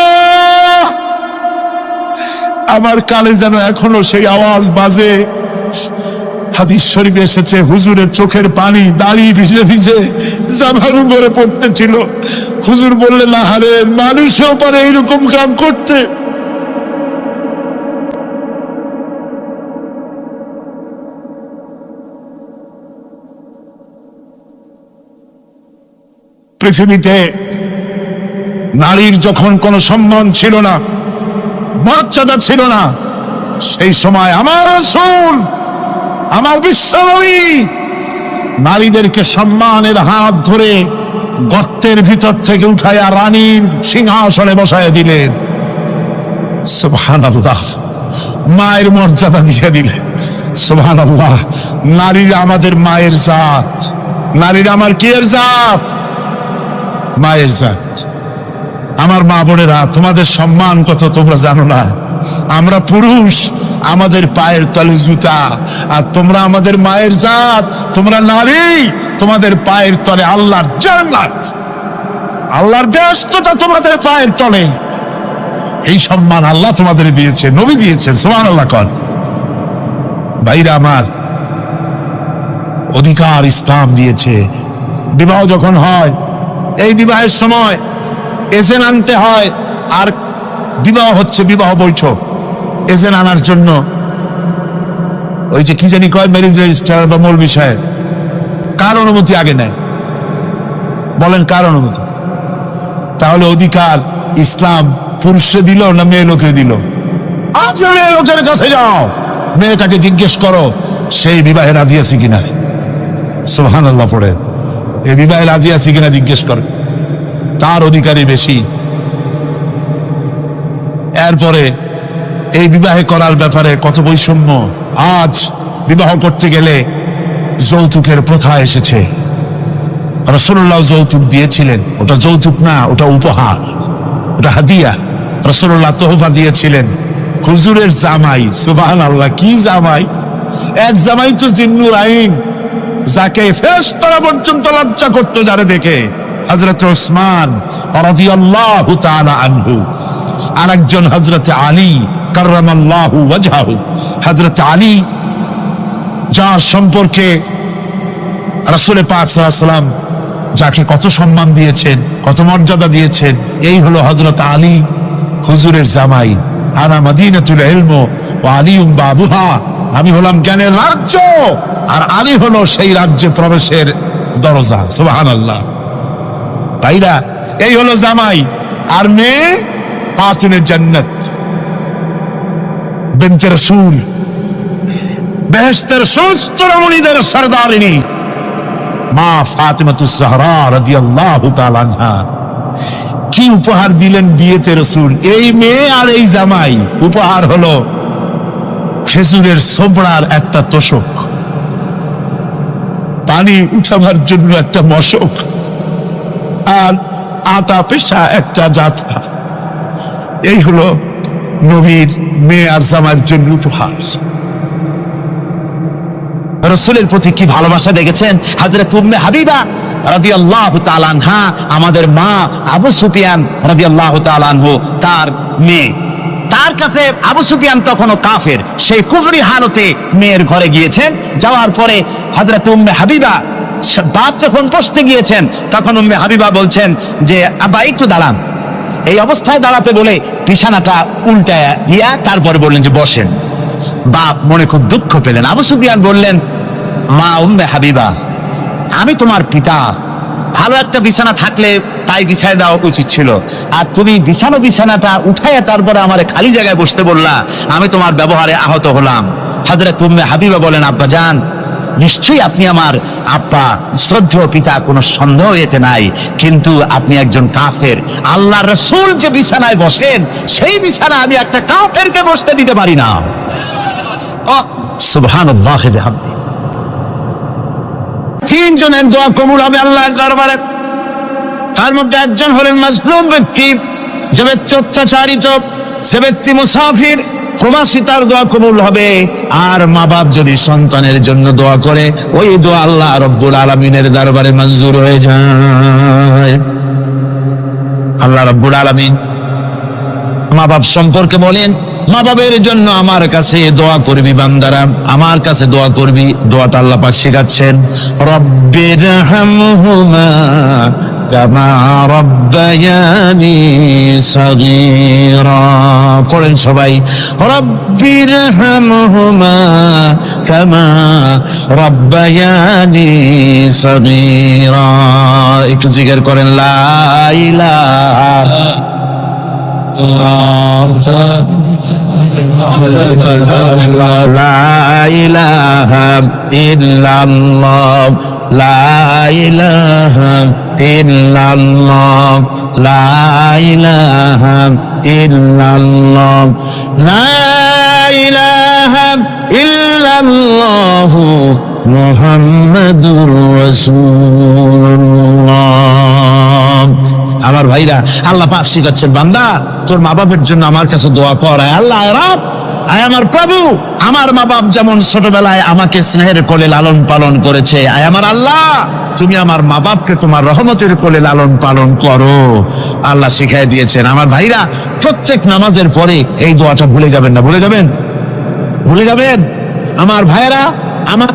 আমার কানে যেন এখনো সেই আওয়াজ বাজে। হাদিস শরীফে এসেছে, হুজুরের চোখের পানি দাড়ি ভিজে ভিজে জামার উপরে পড়তেছিল। হুজুর বললেন, আহারে, মানুষও পারে এইরকম কাম করতে। পৃথিবীতে নারীর যখন কোনো সম্মান ছিল না, মর্যাদা ছিল না, সেই সময় আমার রাসূল, আমার বিশ্বনবী নারীদেরকে সম্মানের হাত ধরে গর্তের ভিতর থেকে উঠাইয়া রানীর সিংহাসনে বসায় দিলেন। সুবহানাল্লাহ। মায়ের মর্যাদা দিয়ে দিলেন। সুবহানাল্লাহ। নারীরা আমাদের মায়ের জাত। নারীরা আমার কি এর জাত? মায়ের জাত। আমার মা বোনেরা, তোমাদের সম্মান কত তোমরা জানো না। আমরা পুরুষ, আমাদের পায়ের তলে জুতা, আর তোমরা আমাদের মায়ের জাত, তোমরা নারী, তোমাদের পায়ের তলে আল্লাহর জান্নাত, আল্লাহর ব্যস্ততা তোমাদের পায়ের তলে। এই সম্মান আল্লাহ তোমাদের দিয়েছে, নবী দিয়েছেন। সুবহানাল্লাহ। কর ভাইরা আমার, অধিকার ইসলাম দিয়েছে। বিবাহ যখন হয়, এই বিবাহের সময় এজেন্ট আনতে হয়। আর বিবাহ হচ্ছে বিবাহ বৈঠক, এজেন্ট আনার জন্য ওই যে কি জানি কয়, ম্যারেজ রেজিস্ট্রার বা মূল বিষয়ে কার অনুমতি আগে নেয়? বলেন কার অনুমতি? তাহলে অধিকার ইসলাম পুরুষে দিল না মেয়ে লোকে দিল? আজ মেয়ে লোকের কাছে যাও, মেয়েটাকে জিজ্ঞেস করো সেই বিবাহে রাজি আছে কিনা। সুবহানাল্লাহ পড়ে, এই বিবাহে রাজি আছে কিনা জিজ্ঞেস করে, তার অধিকারই বেশি। এরপরে এই বিবাহে করার ব্যাপারে কত বৈষম্য। আজ বিবাহ করতে গেলে যৌতুকের প্রথা এসেছে। রাসূলুল্লাহ যৌতুক দিয়েছিলেন, ওটা যৌতুক না, ওটা উপহার, ওটা হাদিয়া। রাসূলুল্লাহ তোহফা দিয়েছিলেন হুজুরের জামাই। সুবহানাল্লাহ, কি জামাই! এক জামাই তো জিন্নুর আইন, যাকে ফেরেশতারা পর্যন্ত লজ্জা করতো যারে দেখে, হযরত ওসমান রাদিয়াল্লাহু তাআলা আনহু। আর একজন হযরত আলী কাররামাল্লাহু ওয়াজহাহু। হযরত আলী, যার সম্পর্কে রাসূল পাক সাল্লাল্লাহু আলাইহি ওয়াসাল্লাম যাকে কত সম্মান দিয়েছেন, কত মর্যাদা দিয়েছেন, এই হলো হযরত আলী হুজুরের জামাই। আনা মাদিনাতুল ইলম ওয়া আলিউম বাবুহা, আমি হলাম জ্ঞানের রাজ্য, আর আলী হলো সেই রাজ্যে প্রবেশের দরজা। সুবহানাল্লাহ। ভাইরা, এই হলো জামাই। আর মেয়ে খাতুনে জান্নাত, বিনতে রাসূল, বেহেশতের সমস্ত রমণীদের সরদারিনী মা ফাতিমাতুজ জাহরা রাদিয়াল্লাহু তাআলা আনহা। কি উপহার দিলেন বিয়েতে রাসূল! এই মেয়ে আর এই জামাই। উপহার হলো খেজুরের ছোবড়ার একটা তোশক, পানি উঠাবার জন্য একটা মশক, আর আতা পেশা একটা জাতা। এই হলো নবীর মেয়ে আর জামাইয়ের জন্য উপহার। রাসূলের প্রতি কি ভালোবাসা দেখেছেন হযরত উম্মে হাবিবা রাদিয়াল্লাহু তাআলা আনহা, আমাদের মা আবু সুফিয়ান রাদিয়াল্লাহু তাআলা আনহু, তার মেয়ে। তার কাছে আবু সুফিয়ান তখনও কাফের, সেই কুফরি হালতে মেয়ের ঘরে গিয়েছেন। যাওয়ার পরে হযরত উম্মে হাবিবা বাপ যখন বসতে গিয়েছেন, তখন উম্মে হাবিবা বলছেন যে আব্বা একটু দাঁড়ান। এই অবস্থায় দাঁড়াতে বলে বিছানাটা উল্টায়া দিয়া তারপরে বললেন যে বসেন। বাপ মনে খুব দুঃখ পেলেন। আবু সুফিয়ান বললেন, মা উম্মে হাবিবা, আমি তোমার পিতা, ভালো একটা বিছানা থাকলে তাই বিছায় দেওয়া উচিত ছিল, আর তুমি বিছানাটা উঠাইয়া তারপরে আমার খালি জায়গায় বসতে বললা, আমি তোমার ব্যবহারে আহত হলাম। হযরত উম্মে হাবিবা বলেন, আব্বা জান, নিশ্চয়ই আপনি আমার আব্বা, শ্রদ্ধেয় পিতা, কোনো সন্দেহ এতে নাই, কিন্তু আপনি একজন কাফের। আল্লাহর রাসূল যে বিছানায় বসেন, সেই বিছানা আমি একটা কাফেরকে বসতে দিতে পারি না। সুবহানাল্লাহ। তিনজনের দোয়া কবুল হবে আল্লাহর দরবারে। তার মধ্যে একজন হলেন মাজলুম ব্যক্তি, যে ব্যক্তি অত্যাচারিত, সে ব্যক্তি মুসাফির, প্রবাসী, তার দোয়া কবুল হবে। আর মা বাপ যদি সন্তানের জন্য দোয়া করে, ওই দোয়া আল্লাহ রব্বুল আলামিনের দরবারে মঞ্জুর হয়ে যায়। আল্লাহ রব্বুল আলামিন মা বাপ সম্পর্কে বলেন, মা বাবের জন্য আমার কাছে দোয়া করবি বান্দারা, আমার কাছে দোয়া করবি। দোয়াটা আল্লাহ পাক শেখাচ্ছেন, রব্বিরহামহুমা কামা রাব্বায়ানি সাগীরা। পড়েন সবাই, রব্বিরহামহুমা কামা রাব্বায়ানি সাগীরা। একটু জিকির করেন, লা ইলাহা লা ইলাহা ইল্লাল্লাহ, লা ইলাহা ইল্লাল্লাহ, লা ইলাহা ইল্লাল্লাহ, লা ইলাহা ইল্লাল্লাহ মুহাম্মাদুর রাসূলুল্লাহ। আমার ভাইরা, আল্লাহ পাক শিখাচ্ছেন, বান্দা তোর মা বাপের জন্য আমার কাছে দোয়া কর। আয় আল্লাহ, আয় রব, আয় আমার প্রভু, আমার মা বাপ যেমন ছোটবেলায় আমাকে স্নেহের কোলে লালন পালন করেছে, আয় আমার আল্লাহ তুমি আমার মা বাপকে তোমার রহমতের কোলে লালন পালন করো। আল্লাহ শিখাই দিয়েছেন। আমার ভাইরা, প্রত্যেক নামাজের পরে এই দোয়াটা ভুলে যাবেন না, ভুলে যাবেন, ভুলে যাবেন। আমার ভাইরা, আমার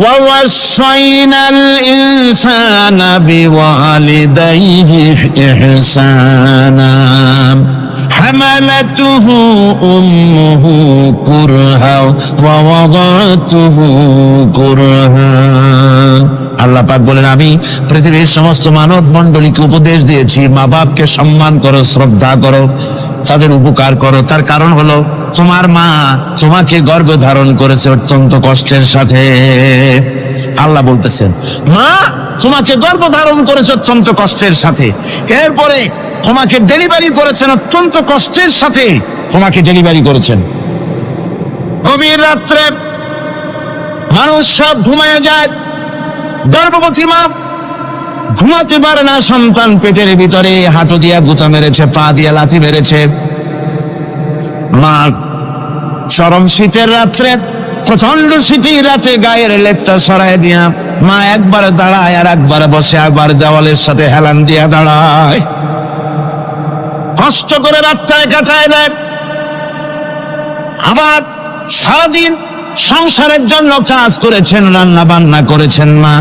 وَوَصَّيْنَا الْإِنسَانَ بِوَالِدَيْهِ إِحْسَانًا حَمَلَتْهُ أُمُّهُ كُرْهًا وَوَضَعَتْهُ كُرْهًا। আল্লাহ পাক বলেন, আমি পৃথিবীর সমস্ত মানব মণ্ডলীকে উপদেশ দিয়েছি, মা বাপকে সম্মান করো, শ্রদ্ধা করো, তাদের উপকার করো। তার কারণ হলো তোমার মা তোমাকে গর্ভে ধারণ করেছে অত্যন্ত কষ্টের সাথে। আল্লাহ বলতেছেন, মা তোমাকে গর্ভ ধারণ করেছে অত্যন্ত কষ্টের সাথে, এরপরে তোমাকে ডেলিভারি করেছেন অত্যন্ত কষ্টের সাথে, তোমাকে ডেলিভারি করেছেন। গভীর রাত্রে মানুষ সব ঘুমায় যায়, গর্ভবতী মা ঘুমাতে পারে না, সন্তান পেটের ভিতরে হাঁটু দিয়া গুঁতা মেরেছে, পা দিয়া লাথি মেরেছে। মা চরম শীতের রাত্রে, প্রচন্ড শীতের রাতে গায়ের লেপটা সরাই দিয়া মা একবার দাঁড়ায় আর একবার বসে, একবার দেওয়ালের সাথে হেলান দিয়া দাঁড়ায়, কষ্ট করে রাতটায় কাটায় দেয়। আবার সারাদিন সংসারের জন্য কাজ করেছেন, রান্না বান্না করেছেন, মা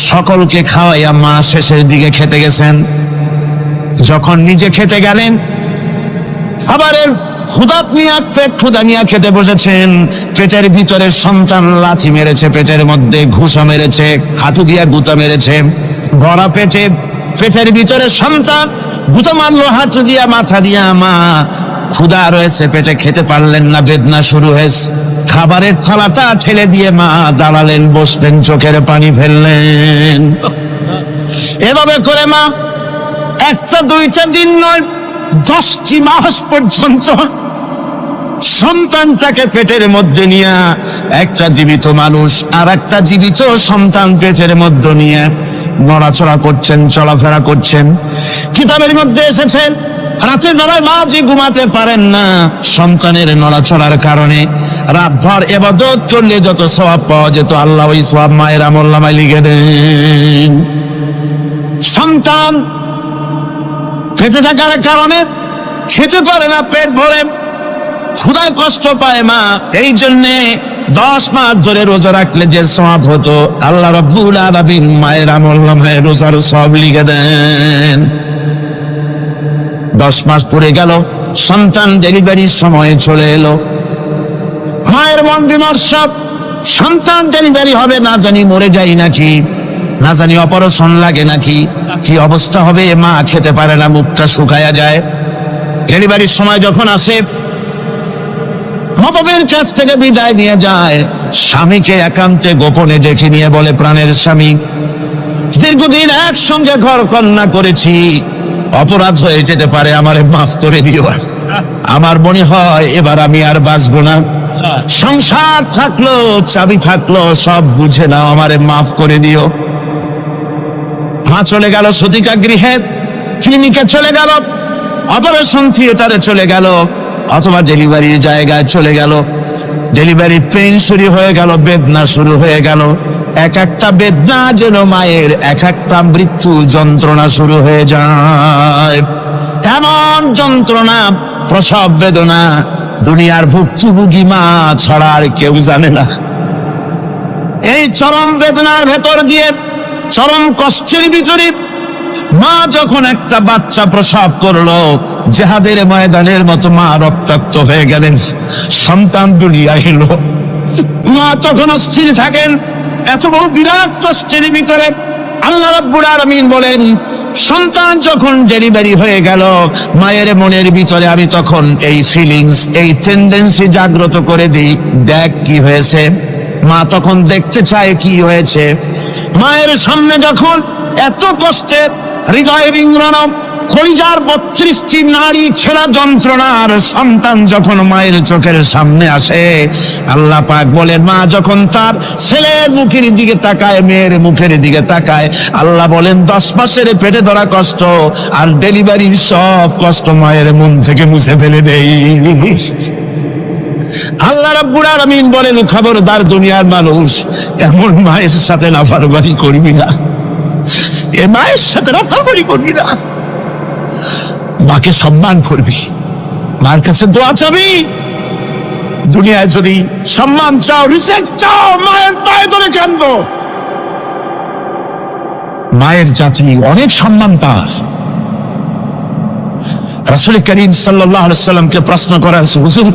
সকলকে খাওয়াইয়া মা শেষের দিকে খেতে গেছেন। যখন নিজে খেতে গেলেন, আবার ক্ষুধা নিয়ে খেতে বসেছেন, পেটের ভিতরে সন্তান লাথি মেরেছে, পেটের মধ্যে ঘুষা মেরেছে, হাঁটু দিয়া গুঁতা মেরেছে, ভরা পেটে, পেটের ভিতরে সন্তান গুঁতা মারলো হাঁটু দিয়া, মাথা দিয়া। মা ক্ষুধা রয়েছে, পেটে খেতে পারলেন না, বেদনা শুরু হয়েছে। খাবারের থালাটা ঠেলে দিয়ে মা দাঁড়ালেন, বসলেন, চোখের পানি ফেললেন। এভাবে করে মা একটা দুইটা দিন নয়, 10টি মাস পর্যন্ত সন্তানটাকে পেটের মধ্যে নিয়ে, একটা জীবিত মানুষ আর একটা জীবিত সন্তান পেটের মধ্যে নিয়ে নড়াচড়া করছেন, চলাফেরা করছেন। কিতাবের মধ্যে এসেছে, রাতের বেলায় মা যে ঘুমাতে পারেন না সন্তানের নড়াচড়ার কারণে, রাতভর ইবাদত করলে যত সওয়াব পাওয়া যেত, আল্লাহ ওই সওয়াব মায়ের আমলনামায় লিখে দেন। সন্তান পেটে থাকার কারণে খেতে পারে না, পেট ভরে ক্ষুধায় কষ্ট পায় মা, এই জন্যে 10 মাস ধরে রোজা রাখলে যে সওয়াব হতো, আল্লাহ রাব্বুল আলামিন মায়ের আমলনামায় রোজার সওয়াব লিখে দেন। 10 মাস পরে গেল, সন্তান ডেলিভারির সময় চলে এলো, মায়ের মন বিমর্ষ, সন্তান ডেলিভারি হবে, না জানি মরে যাই নাকি, না জানি অপারেশন লাগে নাকি, কি অবস্থা হবে। মা খেতে পারে না, মুখটা শুকায়া যায়। ডেলিভারির সময় যখন আসে, মতবের কাছ থেকে বিদায় নিয়ে যায়, স্বামীকে একান্তে গোপনে ডেকে নিয়ে বলে, প্রাণের স্বামী, দীর্ঘদিন একসঙ্গে ঘর কন্যা করেছি, অপরাধ হয়ে যেতে পারে, আমারে মাফ করে দিও। আমার মনে হয় এবার আমি আর বাঁচবো না, সংসার থাকলো, চাবি থাকলো, সব বুঝে নাও, আমারে মাফ করে দিও। মা চলে গেল সতিকা গৃহে, ক্লিনিকে চলে গেল, অপারেশন থিয়েটারে চলে গেল, অথবা ডেলিভারির জায়গায় চলে গেল। ডেলিভারি পেইন শুরু হয়ে গেল, বেদনা শুরু হয়ে গেল। এক একটা বেদনা যেন মায়ের এক একটা মৃত্যু যন্ত্রণা শুরু হয়ে যায়। এমন যন্ত্রণা, প্রসব বেদনা দুনিয়ার ভুক্তভোগী মা ছাড়া আর কেউ জানে না। এই চরম বেদনার ভেতর দিয়ে, চরম কষ্টের ভিতরে মা যখন একটা বাচ্চা প্রসব করলো, জিহাদের ময়দানের মতো মা রক্তাক্ত হয়ে গেলেন, সন্তান দুনিয়ায় এলো। মা তখন অস্থির থাকেন, এত বড় বিরাট কষ্টের ভিতরে। আল্লাহ রাব্বুল আলামিন বলেন, সন্তান যখন ডেলিভারি হয়ে গেল, মায়ের মনের ভিতরে আমি তখন এই ফিলিংস, এই টেন্ডেন্সি জাগ্রত করে দিই, দেখ কি হয়েছে। মা তখন দেখতে চায় কি হয়েছে। মায়ের সামনে যখন এত কষ্টে হৃদয় বিংড়ানো, কলিজার 32টি নারী ছেঁড়া যন্ত্রণার সন্তান যখন মায়ের চোখের সামনে আসে, আল্লাহ পাক বলেন, মা যখন তার ছেলের মুখের দিকে তাকায়, মেয়ের মুখের দিকে তাকায়, আল্লাহ বলেন 10 মাসের পেটে ধরা কষ্ট আর ডেলিভারির সব কষ্ট মায়ের মন থেকে মুছে ফেলে দেই। আল্লাহ রাব্বুল আলামিন বলেন, খবরদার দুনিয়ার মানুষ, এমন মায়ের সাথে নাফরমানি করবি না, এ মায়ের সাথে নাফরমানি করবি না, মাকে সম্মান করবি, মার কাছে দোয়া চাবি। দুনিয়ায় যদি সম্মান চাও, রিসেক্ট চাও, মায়ের পায়ে ধরে কাঁদো। মায়ের জাতি অনেক সম্মান তার। রাসূল করিম সাল্লাল্লাহু আলাইহি ওয়াসাল্লামকে প্রশ্ন করা হয়েছে, হুজুর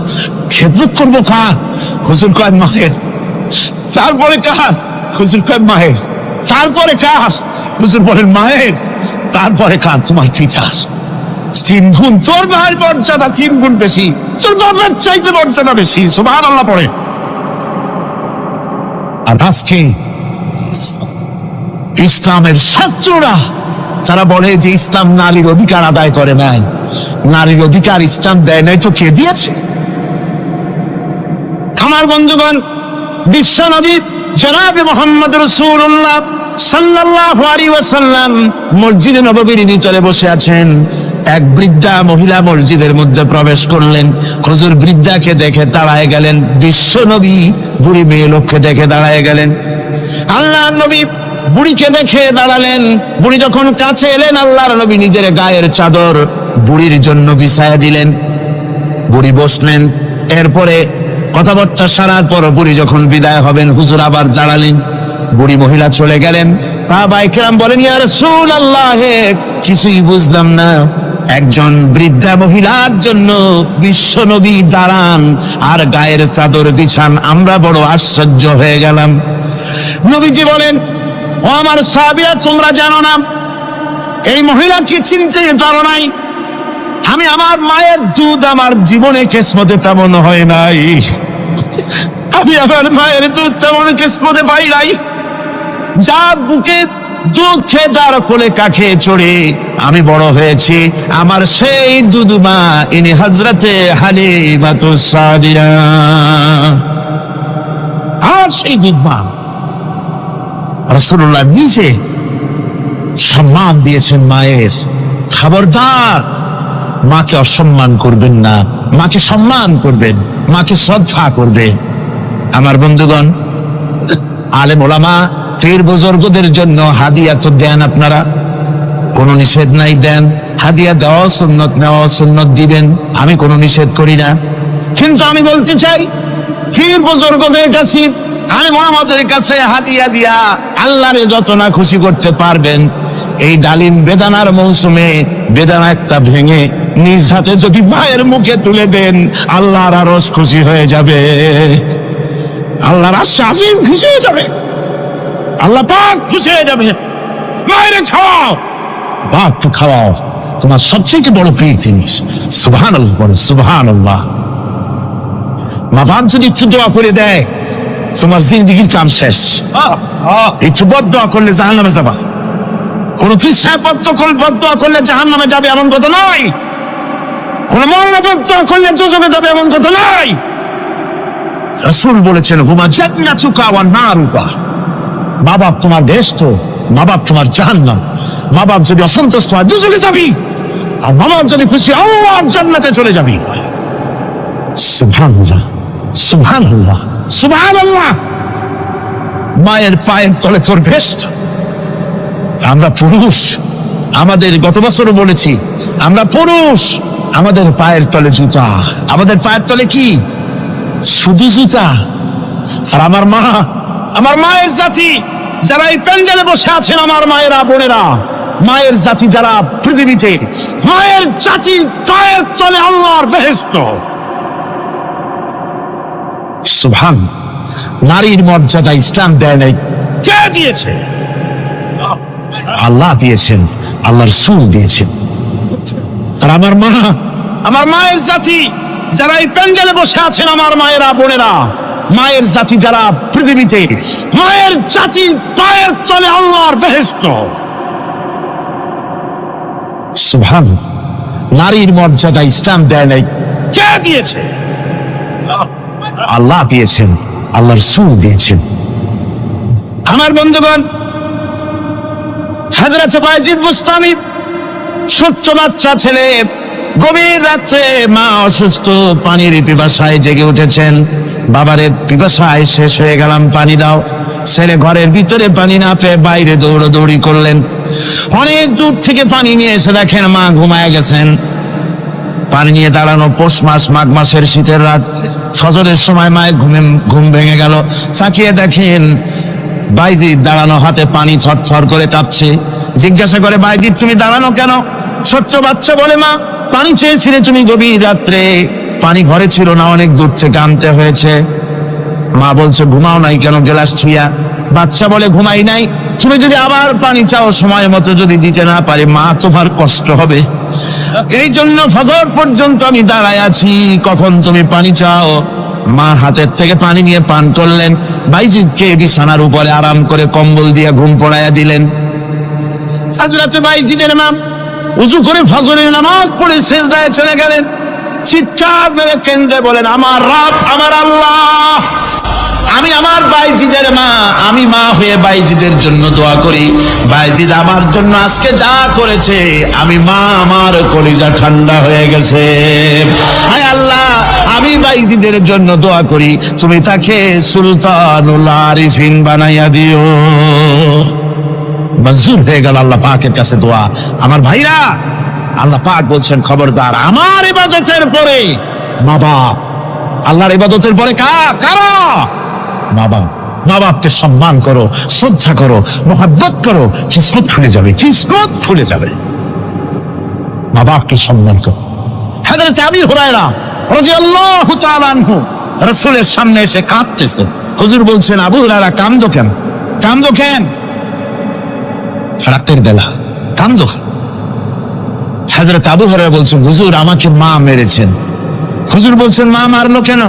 খেদমত করবো কার? হুজুর কয় মায়ের। তারপরে কার? হুজুর কয় মায়ের। তারপরে কার? হুজুর বলেন মায়ের। তারপরে কার? তোমার পিতার। 3 গুণ, তোর ভাইয়ের মর্যাদা 3 গুণ বেশি, তোর বাবার চাইতে মর্যাদা বেশি। সুবহানাল্লাহ পড়ে। আর আজকে ইসলামের শত্রুরা তারা বলে যে ইসলাম নারীর অধিকার আদায় করে নাই। নারীর অধিকার ইসলাম দেয় নাই তো কে দিয়েছে? আমার বন্ধুগণ, বিশ্বনবী জনাবে মুহাম্মদ রাসূলুল্লাহ সাল্লাল্লাহু আলাইহি ওয়াসাল্লাম মসজিদে নববীর ভিতরে বসে আছেন। এক বৃদ্ধা মহিলা মসজিদের মধ্যে প্রবেশ করলেন। হুজুর বৃদ্ধাকে দেখে দাঁড়ায় গেলেন, বিশ্বনবী বুড়ি মেয়ে লোককে দেখে দাঁড়ায় গেলেন। আল্লাহর নবী বুড়িকে দেখে দাঁড়ালেন। বুড়ি যখন কাছে এলেন, আল্লাহর নবী নিজের গায়ের চাদর বুড়ির জন্য বিছায়া দিলেন। বুড়ি বসলেন। এরপরে কথাবার্তা সারার পর বুড়ি যখন বিদায় হবেন, হুজুর আবার দাঁড়ালেন। বুড়ি মহিলা চলে গেলেন। সাহাবায়ে কেরাম বলেন, ইয়া রাসূলুল্লাহ, কিছুই বুঝলাম না, একজন বৃদ্ধা মহিলার জন্য বিশ্বনবী দাঁড়ান আর গায়ের চাদর বিছান, আমরা বড় আশ্চর্য হয়ে গেলাম। নবীজি বলেন, ও আমার সাহাবীরা, তোমরা জানো না এই মহিলাকে চিনতে পারো নাই? আমি আমার মায়ের দুধ আমার জীবনে কিসমতে তেমন হয় নাই, আমি আমার মায়ের দুধ তেমন কিসমতে পাই নাই। যার বুকে দুধ খেয়ে, যার কোলে কাখে চড়ে আমি বড় হয়েছি, আমার সেই দুধ মা ইনি হযরতে হালিমাতুস সাদিয়া। আর সেই দুধ মা রাসূলুল্লাহ নিজে সম্মান দিয়েছেন মায়ের। খবরদার মাকে অসম্মান করবেন না, মাকে সম্মান করবেন, মাকে শ্রদ্ধা করবেন। আমার বন্ধুগণ, আলেম ওলামা পীর বুজুর্গদের জন্য হাদিয়া তো দেন, আপনারা কোনো নিষেধ নাই, দেন। হাদিয়া দেওয়া সুন্নত, নেওয়া সুন্নত, দিবেন, আমি কোনো নিষেধ করি না। কিন্তু আমি বলতে চাই, পীর বুজুর্গদের কাছে, আলেম ওলামাদের কাছে হাদিয়া দিয়া আল্লাহরে যত না খুশি করতে পারবেন, এই ডালিম বেদানার মৌসুমে বেদানা একটা ভেঙে নিজ হাতে যদি মায়ের মুখে তুলে দেন, আল্লাহর আরশ খুশি হয়ে যাবে, আল্লাহর আরশ আজিম খুশি হয়ে যাবে, আল্লাহ পাক খুশি হয়ে যাবে। মায়ের খাওয়াও, বাপকে খাওয়াও, তোমার সবচেয়ে বড় প্রিয় জিনিস। সুবহানাল্লাহ বলে, সুবহানাল্লাহ। মা বাপ যদি একটু দোয়া করে দেয়, তোমার জিন্দেগির কাম শেষ। একটু বদদোয়া করলে জাহান্নামে যাবা। কোন ফিসায় বদদোয়া করলে জাহান্নামে যাবে এমন কথা নয়। কোন মরণে বদদোয়া করলে দোজখে যাবে এমন কথা নয়। রাসূল বলেছেন, হুমা জান্নাতুকা ওয়া নারুকা। মা বাপ তোমার বেহেশত, মা বাপ তোমার জাহান্নাম। মা বাপ যদি অসন্তুষ্ট হয়, দোজখে যাবি, আর মা বাপ যদি খুশি, আল্লাহর জান্নাতে চলে যাবি। সুবহানাল্লাহ, সুবহানাল্লাহ, সুবহানাল্লাহ। মায়ের পায়ের তলে তোর বেহেশত। আমরা পুরুষ, আমাদের গত বছরও বলেছি, আমরা পুরুষ, আমাদের পায়ের তলে জুতা। আমাদের পায়ের তলে কি? শুধু জুতা। আর আমার মা, আমার মায়ের জাতি যারা এই প্যান্ডেলে বসে আছেন, আমার মায়েরা, বোনেরা, মায়ের জাতি যারা পৃথিবীতে, মায়ের জাতি পায়ের তলে আল্লাহর বেহেশত। সুবহান। নারীর মর্যাদা ইসলাম দেয় নাই, কে দিয়েছে? আল্লাহ দিয়েছেন, আল্লাহ রাসূল দিয়েছেন। আর আমার মা, আমার মায়ের জাতি যারা এই প্যান্ডেলে বসে আছেন, আমার মায়েরা, বোনেরা, মায়ের জাতি যারা পৃথিবীতে, মায়ের জাতি পায়ের তলে আল্লাহর বেহেশত। সুবহানাল্লাহ। নারীর মর্যাদা ইসলাম দেয় নাই, কে দিয়েছে? আল্লাহ দিয়েছেন, আল্লাহর রাসূল দিয়েছেন। আমার বন্ধুগণ, হযরত বায়জিদ বুস্তামি, ছোট্ট বাচ্চা ছেলে, গভীর রাত্রে মা অসুস্থ, পানির পিপাসায় জেগে উঠেছেন। বাবারে পিপাসায় শেষ হয়ে গেলাম, পানি দাও। ছেলে ঘরের ভিতরে পানি না পেয়ে বাইরে দৌড়াদৌড়ি করলেন। অনেক দূর থেকে পানি নিয়ে এসে দেখেন মা ঘুমায় গেছেন। পানি নিয়ে দাঁড়ানো পৌষ মাস, মাঘ মাসের শীতের রাত, ফজরের সময় মায়ের ঘুম ভেঙে গেল। তাকিয়ে দেখেন বাইজিদ দাঁড়ানো, হাতে পানি থরথর করে কাঁপছে। জিজ্ঞাসা করে, বাইজিদ তুমি দাঁড়ানো কেন? ছোট্ট বাচ্চা বলে, মা পানি চেয়েছিলে তুমি গভীর রাত্রে, পানি ঘরে ছিল না, অনেক দূর থেকে আনতে হয়েছে। মা বলছে, ঘুমাও নাই কেন গ্লাস ছুঁয়া? বাচ্চা বলে, ঘুমাই নাই, তুমি যদি আবার পানি চাও সময় মতো যদি দিতে না পারি মা তোমার কষ্ট হবে, এই জন্য ফজর পর্যন্ত আমি দাঁড়ায় আছি, কখন তুমি পানি চাও। মা হাতের থেকে পানি নিয়ে পান করলেন। বাইজিদকে বিছানার উপরে আরাম করে কম্বল দিয়ে ঘুম পড়াইয়া দিলেন। হযরত বাইজিদের মা উযু করে ফজরের নামাজ পড়ে সিজদায় চলে গেলেন। চিৎকার মেরে কেঁদে বলেন, আমার রব, আমার আল্লাহ, আমি আমার বাইজিদের মা, আমি মা হয়ে বাইজিদের জন্য দোয়া করি। বাইজিদ আমার জন্য আজকে যা করেছে, আমি মা, আমার কলিজা ঠান্ডা হয়ে গেছে। হায় আল্লাহ, আমি বাইজিদের জন্য দোয়া করি, তুমি তাকে সুলতানুল আরিফিন বানাইয়া দিও। মঞ্জুর হয়ে গেল আল্লাহ পাকের কাছে দোয়া। আমার ভাইরা, আল্লাহ পাক বলছেন, খবরদার আমার ইবাদতের পরে মা বাপ, আল্লাহর ইবাদতের পরে কারা? মা বাপ। মা বাপকে সম্মান করো, শ্রদ্ধা করো, মোহাব্বত করো, কিসমত খুলে যাবে, কিসমত খুলে যাবে। মা বাপকে সম্মান করো। হযরত আবু হুরায়রা রাদিয়াল্লাহু তাআলা আনহু রাসূলের সামনে এসে কাঁদতেছে। হুজুর বলছেন, আবু হুরায়রা কাঁদো কেন? কাঁদো কেন? রাতের বেলা কাঁদো। হযরত আবু হুরায়রা বলছেন, হুজুর আমাকে মা মেরেছেন। হুজুর বলছেন, মা মারলো কেন?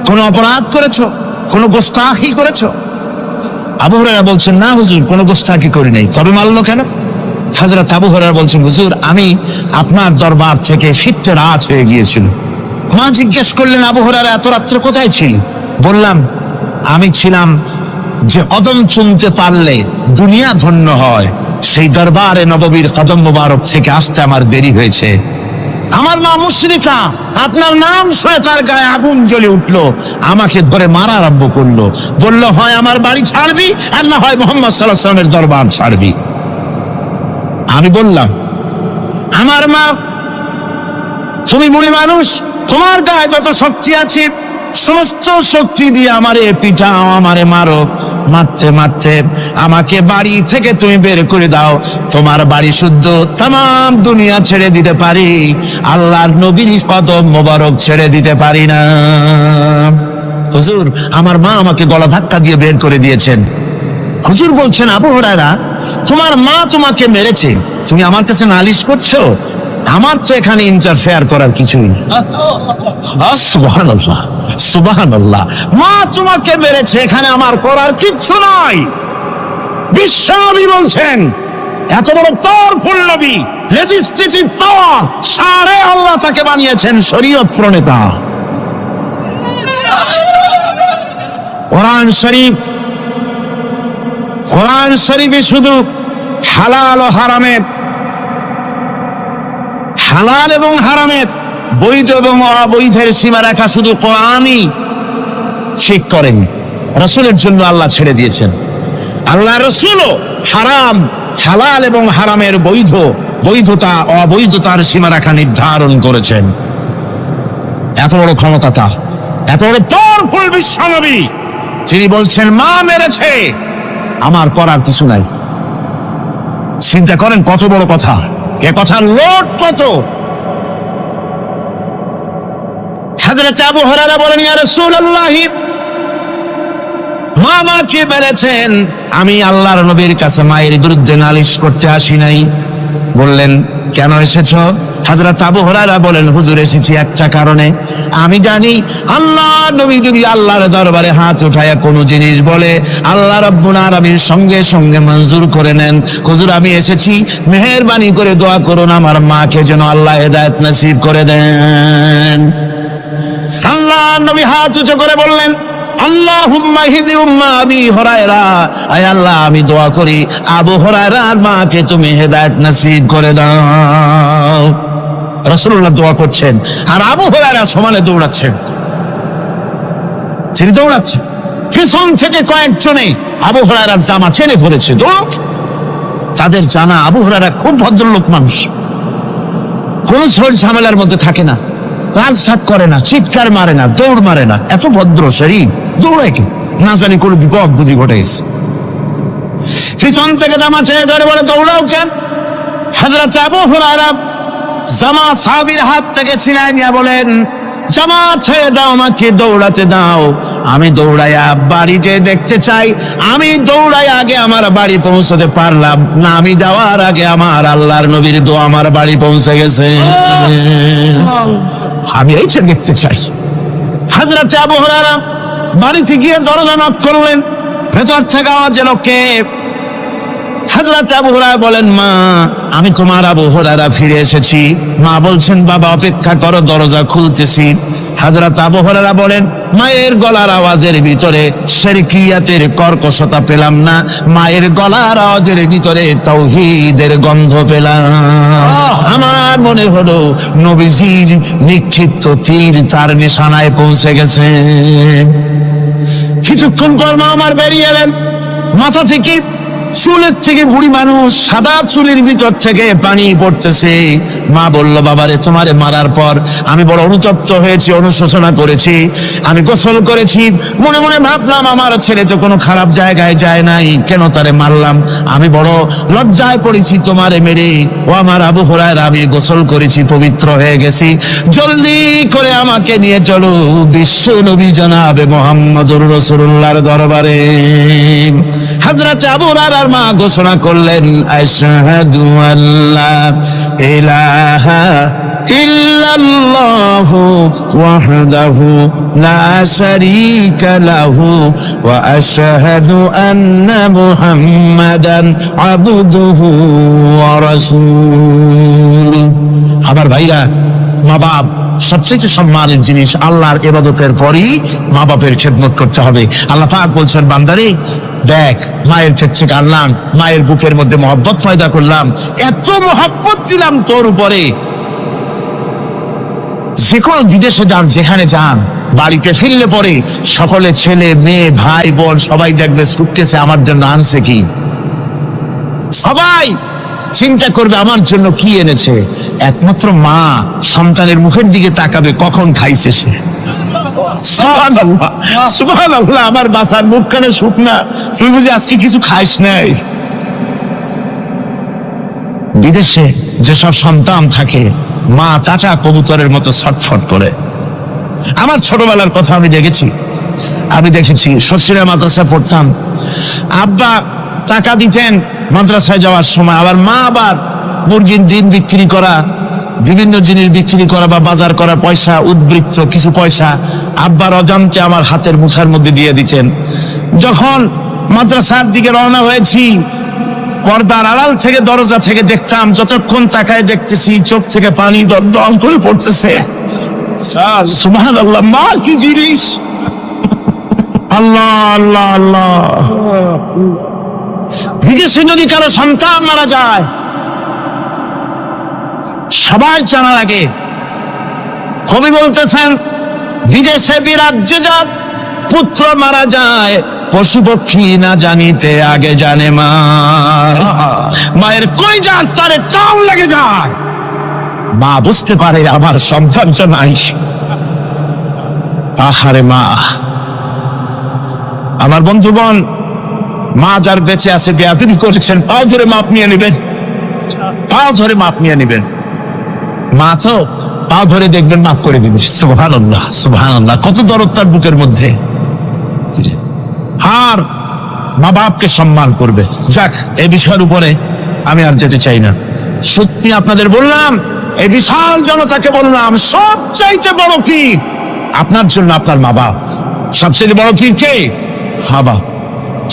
কোন অপরাধ করেছো? কোন গোস্তাখি করেছো? আবু হুরায়রা বলছেন, না হুজুর, কোন গোস্তাখি করি নাই, তবে মারলো কেন? হযরত আবু হুরায়রা বলছেন, হুজুর আমি আপনার দরবার থেকে ফিরতে রাত হয়ে গিয়েছিল। মা জিজ্ঞেস করলেন, আবু হুরায়রা এত রাত্রে কোথায় ছিল? বললাম, আমি ছিলাম যে কদম চুমতে পারলে দুনিয়া ধন্য হয়, সেই দরবারে নববীর কদম মোবারক থেকে আসতে আমার দেরি হয়েছে। আমার মা মুশরিকা, আপনার নাম শুনে তার গায়ে আগুন জ্বলে উঠলো, আমাকে ধরে মারা আরম্ভ করলো, বলল, হয় আমার বাড়ি ছাড়বি আর না হয় মুহাম্মদ সাল্লাল্লাহু আলাইহি ওয়াসাল্লামের দরবার ছাড়বি। আমি বললাম, আমার মা, তুমি বুড়ি মানুষ, তোমার গায়ে যত শক্তি আছে সমস্ত শক্তি দিয়ে আমারে পিটাও, আমারে মারো। মারতে মারতে আমাকে বাড়ি থেকে তুমি বের করে দাও, তোমার বাড়ি শুদ্ধ, তামাম দুনিয়া ছেড়ে দিতে পারি, আল্লাহর নবীর কদম মোবারক ছেড়ে দিতে পারি না। হুজুর আমার মা আমাকে গলা ধাক্কা দিয়ে বের করে দিয়েছেন। হুজুর বলছেন, আবু হুরায়রা তোমার মা তোমাকে মেরেছে, তুমি আমার কাছে নালিশ করছো? আমার তো এখানে ইন্টারফেয়ার করার কিছুই নেই। সুবহানাল্লাহ, সুবহানাল্লাহ, মা তোমাকে মেরেছে, এখানে আমার করার কিচ্ছু নাই। বিশ্বনবী বলছেন, এত বড় পাওয়ারফুল নবী, লেজিসলেটিভ পাওয়ার, সারে আল্লাহ তাকে বানিয়েছেন শরীয়ত প্রণেতা। কোরআন শরীফ, কোরআন শরীফে শুধু হালাল ও হারামের, হালাল এবং হারামের, বৈধ এবং অবৈধের সীমারেখা শুধু কোরআনই ঠিক করেন, রাসূলের জন্য আল্লাহ ছেড়ে দিয়েছেন। আল্লাহ রাসূলও হারাম, হালাল এবং হারামের বৈধতা অবৈধতার সীমারেখা নির্ধারণ করেছেন। এত বড় ক্ষমতা তার, এত বড় পাওয়ারফুল বিশ্বনবী, তিনি বলছেন, মা মেরেছে, আমার করার কিছু নাই। চিন্তা করেন কত বড় কথা, এ কথার লোড কত। হযরত আবু হুরায়রা বলেন, ইয়া রাসূলুল্লাহ, মা আমাকে মেরেছেন, আমি আল্লাহর নবীর কাছে মায়ের বিরুদ্ধে নালিশ করতে আসি নাই। বললেন, কেন এসেছো? হযরত আবু হুরায়রা বলেন, হুজুর এসেছি একটা কারণে, আমি জানি আল্লাহ নবী যদি আল্লাহর দরবারে হাত উঠায়া কোন জিনিস বলে আল্লাহ রাব্বুল আলামিন সঙ্গে সঙ্গে মঞ্জুর করে নেন। হুজুর আমি এসেছি, মেহেরবানি করে দোয়া করুন আমার মাকে যেন আল্লাহ হেদায়েত নসিব করে দেন। আল্লাহ নবী হাত উঁচু করে বললেন, আল্লাহুম্মা হিদি উম্মা আবি হুরায়রা, আয় আল্লাহ আমি দোয়া করি আবু হুরায়রার মাকে তুমি হেদায়েত নসিব করে দাও। রাসূলুল্লাহ দোয়া করছেন আর আবু হুরায়রা সমানে দৌড়াচ্ছেন। তিনি দৌড়াচ্ছেন, পিছন থেকে কয়েকজনে আবু হুরায়রার জামা টেনে ধরেছে। দৌড়, তাদের জানা আবু হুরায়রা খুব ভদ্রলোক মানুষ, কোন ঝড় ঝামেলার মধ্যে থাকে না, রাগ সাগ করে না, চিৎকার মারে না, দৌড় মারে না, এত ভদ্র শরীর, দৌড়ায় কি না জানি কোন বিপদ বুদ্ধি ঘটে গেছে। পিছন থেকে জামা টেনে ধরে বলে দৌড়াও কেন? হযরত আবু হুরায়রা জামা সাহাবীর হাত থেকে ছিনায় নিয়ে বলেন, জামা ছেড়ে দাও, আমাকে দৌড়াতে দাও, আমি দৌড়াইয়া বাড়িতে দেখতে চাই, আমি দৌড়াই আগে আমার বাড়ি পৌঁছাতে পারলাম না, আমি যাওয়ার আগে আমার আল্লাহর নবীর দোয়া আমার বাড়ি পৌঁছে গেছে, আমি এইটা দেখতে চাই। হযরত আবু হুরায়রা বাড়িতে গিয়ে দরজা নক করলেন, ভেতর থেকে আওয়াজ এলো কে? হযরত আবু হুরায়রা বলেন, মা আমি তোমার আবু হুরায়রা ফিরে এসেছি। মা বলছেন, বাবা অপেক্ষা করো, দরজা খুলতেছি। হযরত আবু হুরায়রা বলেন, মায়ের গলার আওয়াজের ভিতরে শিরকিয়াতের কর্কশতা পেলাম না, মায়ের গলার আওয়াজের ভিতরে তাওহীদের গন্ধ পেলাম। আমার মনে হলো নবীজির নিক্ষিপ্ত তীর তার নিশানায় পৌঁছে গেছে। কিছুক্ষণ পর মা আমার বেরিয়ে এলেন, মাথা থেকে চুলের থেকে বুড়ি মানুষ, সাদা চুলের ভিতর থেকে পানি পড়তেছে। মা বলল, বাবারে তোমারে মারার পর আমি বড় অনুতপ্ত হয়েছি, অনুশোচনা করেছি, আমি গোসল করেছি, মনে মনে ভাবলাম আমার ছেলে তো কোনো খারাপ জায়গায় যায় নাই, কেন তারে মারলাম, আমি বড় লজ্জায় পড়েছি তোমারে মেরে। ও আমার আবু হুরায়রা, আমি গোসল করেছি, পবিত্র হয়ে গেছি, জলদি করে আমাকে নিয়ে চলো বিশ্ব নবী জনাবে মুহাম্মদুর রাসূলুল্লাহর দরবারে। হযরত আবু হুরায়রার মা ঘোষণা করলেন, আশহাদু আল্লা ইলাহা ইল্লাল্লাহু ওয়াহদাহু লা শারীকা লাহু ওয়া আশহাদু আন্না মুহাম্মাদান আবদুহু ওয়া রাসূলুহু। আমার ভাইরা, মা বাপ সবচেয়ে সম্মানের জিনিস। আল্লাহর ইবাদতের পরই মা বাপের খেদমত করতে হবে। আল্লাহ পাক বলছেন, বান্দারে দেখ, মায়ের পেট থেকে আনলাম, মায়ের বুকের মধ্যে মহব্বত পয়দা করলাম, এত মহব্বত দিলাম তোর উপরে, যে কোনো বিদেশে যান, যেখানে যান, বাড়িতে ফিরলে পরে সকলে ছেলে মেয়ে ভাই বোন সবাই দেখবে সুটকেসে আমার জন্য আনছে কি, সবাই চিন্তা করবে আমার জন্য কি এনেছে। একমাত্র মা সন্তানের মুখের দিকে তাকাবে কখন খাইছে সে। সুবহানাল্লাহ, সুবহানাল্লাহ, আমার বাসার মুখখানে শুকনা, তুই বুঝি আজকে কিছু খাইস নাই। বিদেশে যেসব সন্তান থাকে, মা টাটা কবুতরের মতো ছটফট করে। আমার ছোটবেলার কথা আমি দেখেছি, শ্বশুরের মাদ্রাসায় পড়তাম, আব্বা টাকা দিতেন মাদ্রাসায় যাওয়ার সময়, আবার মা আবার মুরগির ডিম বিক্রি করা, বিভিন্ন জিনিস বিক্রি করা বা বাজার করা পয়সা, উদ্বৃত্ত কিছু পয়সা আব্বার অজান্তে আমার হাতের মুঠার মধ্যে দিয়ে দিতেন। যখন মাদ্রাসার দিকে রওনা হয়েছি, পর্দার আড়াল থেকে দরজা থেকে দেখতাম, যতক্ষণ তাকায় দেখতেছি চোখ থেকে পানি দম করে পড়তেছে। সুবহানাল্লাহ, মা কি জিনিস! আল্লাহ আল্লাহ আল্লাহ। বিদেশে যদি কারো সন্তান মারা যায়, সবাই জানা লাগে। কবি বলতেছেন, বিদেশে বিরাজ্যে যার পুত্র মারা যায়, পশু পক্ষী না জানিতে আগে জানে মা। মায়ের কই যান তারে টান লেগে যায়, মা বুঝতে পারে আমার সন্তানটা নাই। আহারে মা! আমার বন্ধুগণ, মা যার বেঁচে আছে বেয়াদবি করেছেন, পাও ধরে মাপ নিয়ে নেবেন, পাও ধরে মাপ নিয়ে নেবেন। মা তো পাও ধরে দেখবেন, মাফ করে দিবে। সুবহানাল্লাহ, সুবহানাল্লাহ, কত দরদ তার বুকের মধ্যে। আর মা বাপকে সম্মান করবে। যাক, এই বিষয়ের উপরে আমি আর যেতে চাই না। সত্যি আপনাদের বললাম, এই বিশাল জনতাকে বললাম, সবচাইতে বড় পীর আপনার জন্য আপনার মা বাপ। সবচেয়ে বড় পীর কে? মা বাপ।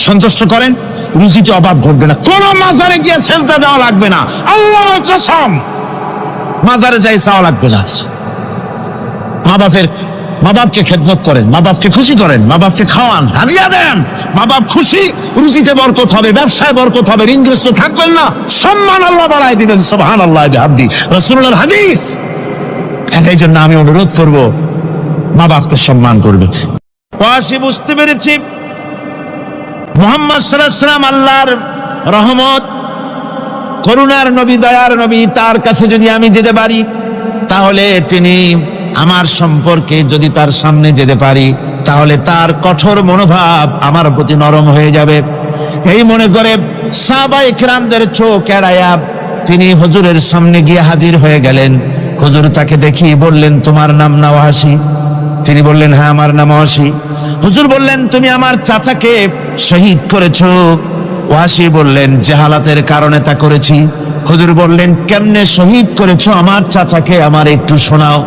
সন্তুষ্ট করেন, রুজিতে অভাব ঘটবে না। কোন মাজারে গিয়ে সেজদা দেওয়া লাগবে না, আল্লাহর কসম, মাজারে যাই চাওয়া লাগবে না। মা বাপকে খেদমত করেন, মা বাপকে খুশি করেন, মা বাপকে খাওয়ান, হাদিয়া দেন, মা বাপ খুশি, রুজিতে বরকত হবে, ব্যবসায় বরকত হবে, ঋণগ্রস্ত থাকবেন না, সম্মান আল্লাহ বাড়ায় দিবেন। সুবহানাল্লাহ বিহামদি, রাসূলুল্লাহর হাদিস। এই জন্য আমি অনুরোধ করব, মা বাপকে সম্মান করবে। ওয়াসি বুঝতে পেরেছি মুহাম্মদ সাল্লাল্লাহু আলাইহি ওয়াসাল্লাম আল্লাহর রহমত, করুণার নবী, দয়ার নবী, তার কাছে যদি আমি যেতে পারি তাহলে তিনি আমার সম্পর্কে, যদি তার সামনে যেতে পারি তাহলে তার কঠোর মনোভাব আমার প্রতি নরম হয়ে যাবে। এই মনে করে সাহাবায়ে কেরামদের চোখ এড়ায়া তিনি হুজুরের সামনে গিয়ে হাজির হয়ে গেলেন। হুজুর তাকে দেখি বললেন, তোমার নাম না ওয়াসি? তিনি বললেন, হ্যাঁ আমার নাম ওয়াসি। হুজুর বললেন, তুমি আমার চাচাকে শহীদ করেছো? ওয়াসি বললেন, জাহালাতের কারণে তা করেছি। হুজুর বললেন, কেমনে শহীদ করেছো আমার চাচাকে, আমার একটু শোনাও।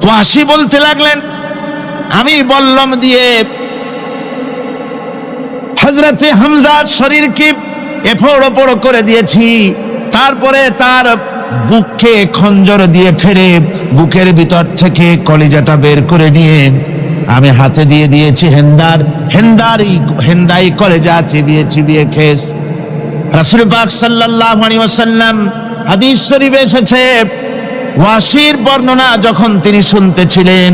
ওয়াসি বলতে লাগলেন, আমি বল্লম দিয়ে হযরতে হামজার শরীরকে এফোড় ওপড় করে দিয়েছি, তারপরে তার বুককে খঞ্জর দিয়ে ফেরে বুকের ভিতর থেকে কলিজাটা বের করে নিয়ে আমি হাতে দিয়ে দিয়েছি হেন্দাই কলেজা চিবিয়ে চিবিয়ে খেস। রাসূল পাক সাল্লাল্লাহু আলাইহি ওয়াসাল্লাম হাদিস শরীফে এসেছে, ওয়াসির বর্ণনা যখন তিনি শুনতেছিলেন,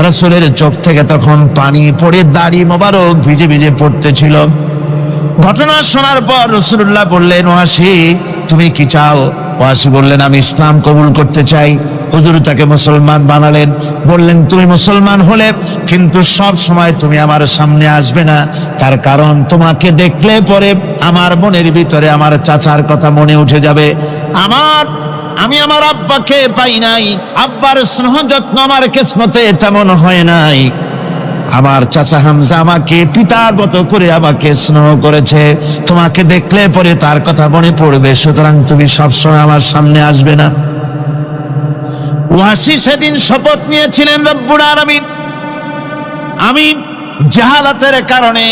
রাসূলের চোখ থেকে তখন পানি পড়ে দাড়ি মোবারক ভিজে ভিজে পড়তেছিল। ঘটনা শোনার পর রাসূলুল্লাহ বললেন, ওয়াসি তুমি কি চাও? ওয়াসি বললেন, আমি ইসলাম কবুল করতে চাই। হুজুর তাকে মুসলমান বানালেন, বললেন, তুমি মুসলমান হলে কিন্তু সব সময় তুমি আমার সামনে আসবে না, তার কারণ তোমাকে দেখলে পরে আমার মনের ভিতরে আমার চাচার কথা মনে উঠে যাবে। আমি আমার আব্বাকে পাই নাই, আব্বার স্নেহ যত্ন আমার কিসমতে তেমন হয় নাই। আমার চাচা হামজা আমাকে পিতার মতো করে আমাকে স্নেহ করেছে, তোমাকে দেখলে পরে তার কথা মনে পড়বে, সুতরাং তুমি সবসময় আমার সামনে আসবে না। ওয়াসি সেদিন শপথ নিয়েছিলেন, রব্বুল আলামিন, আমি জাহালাতের কারণে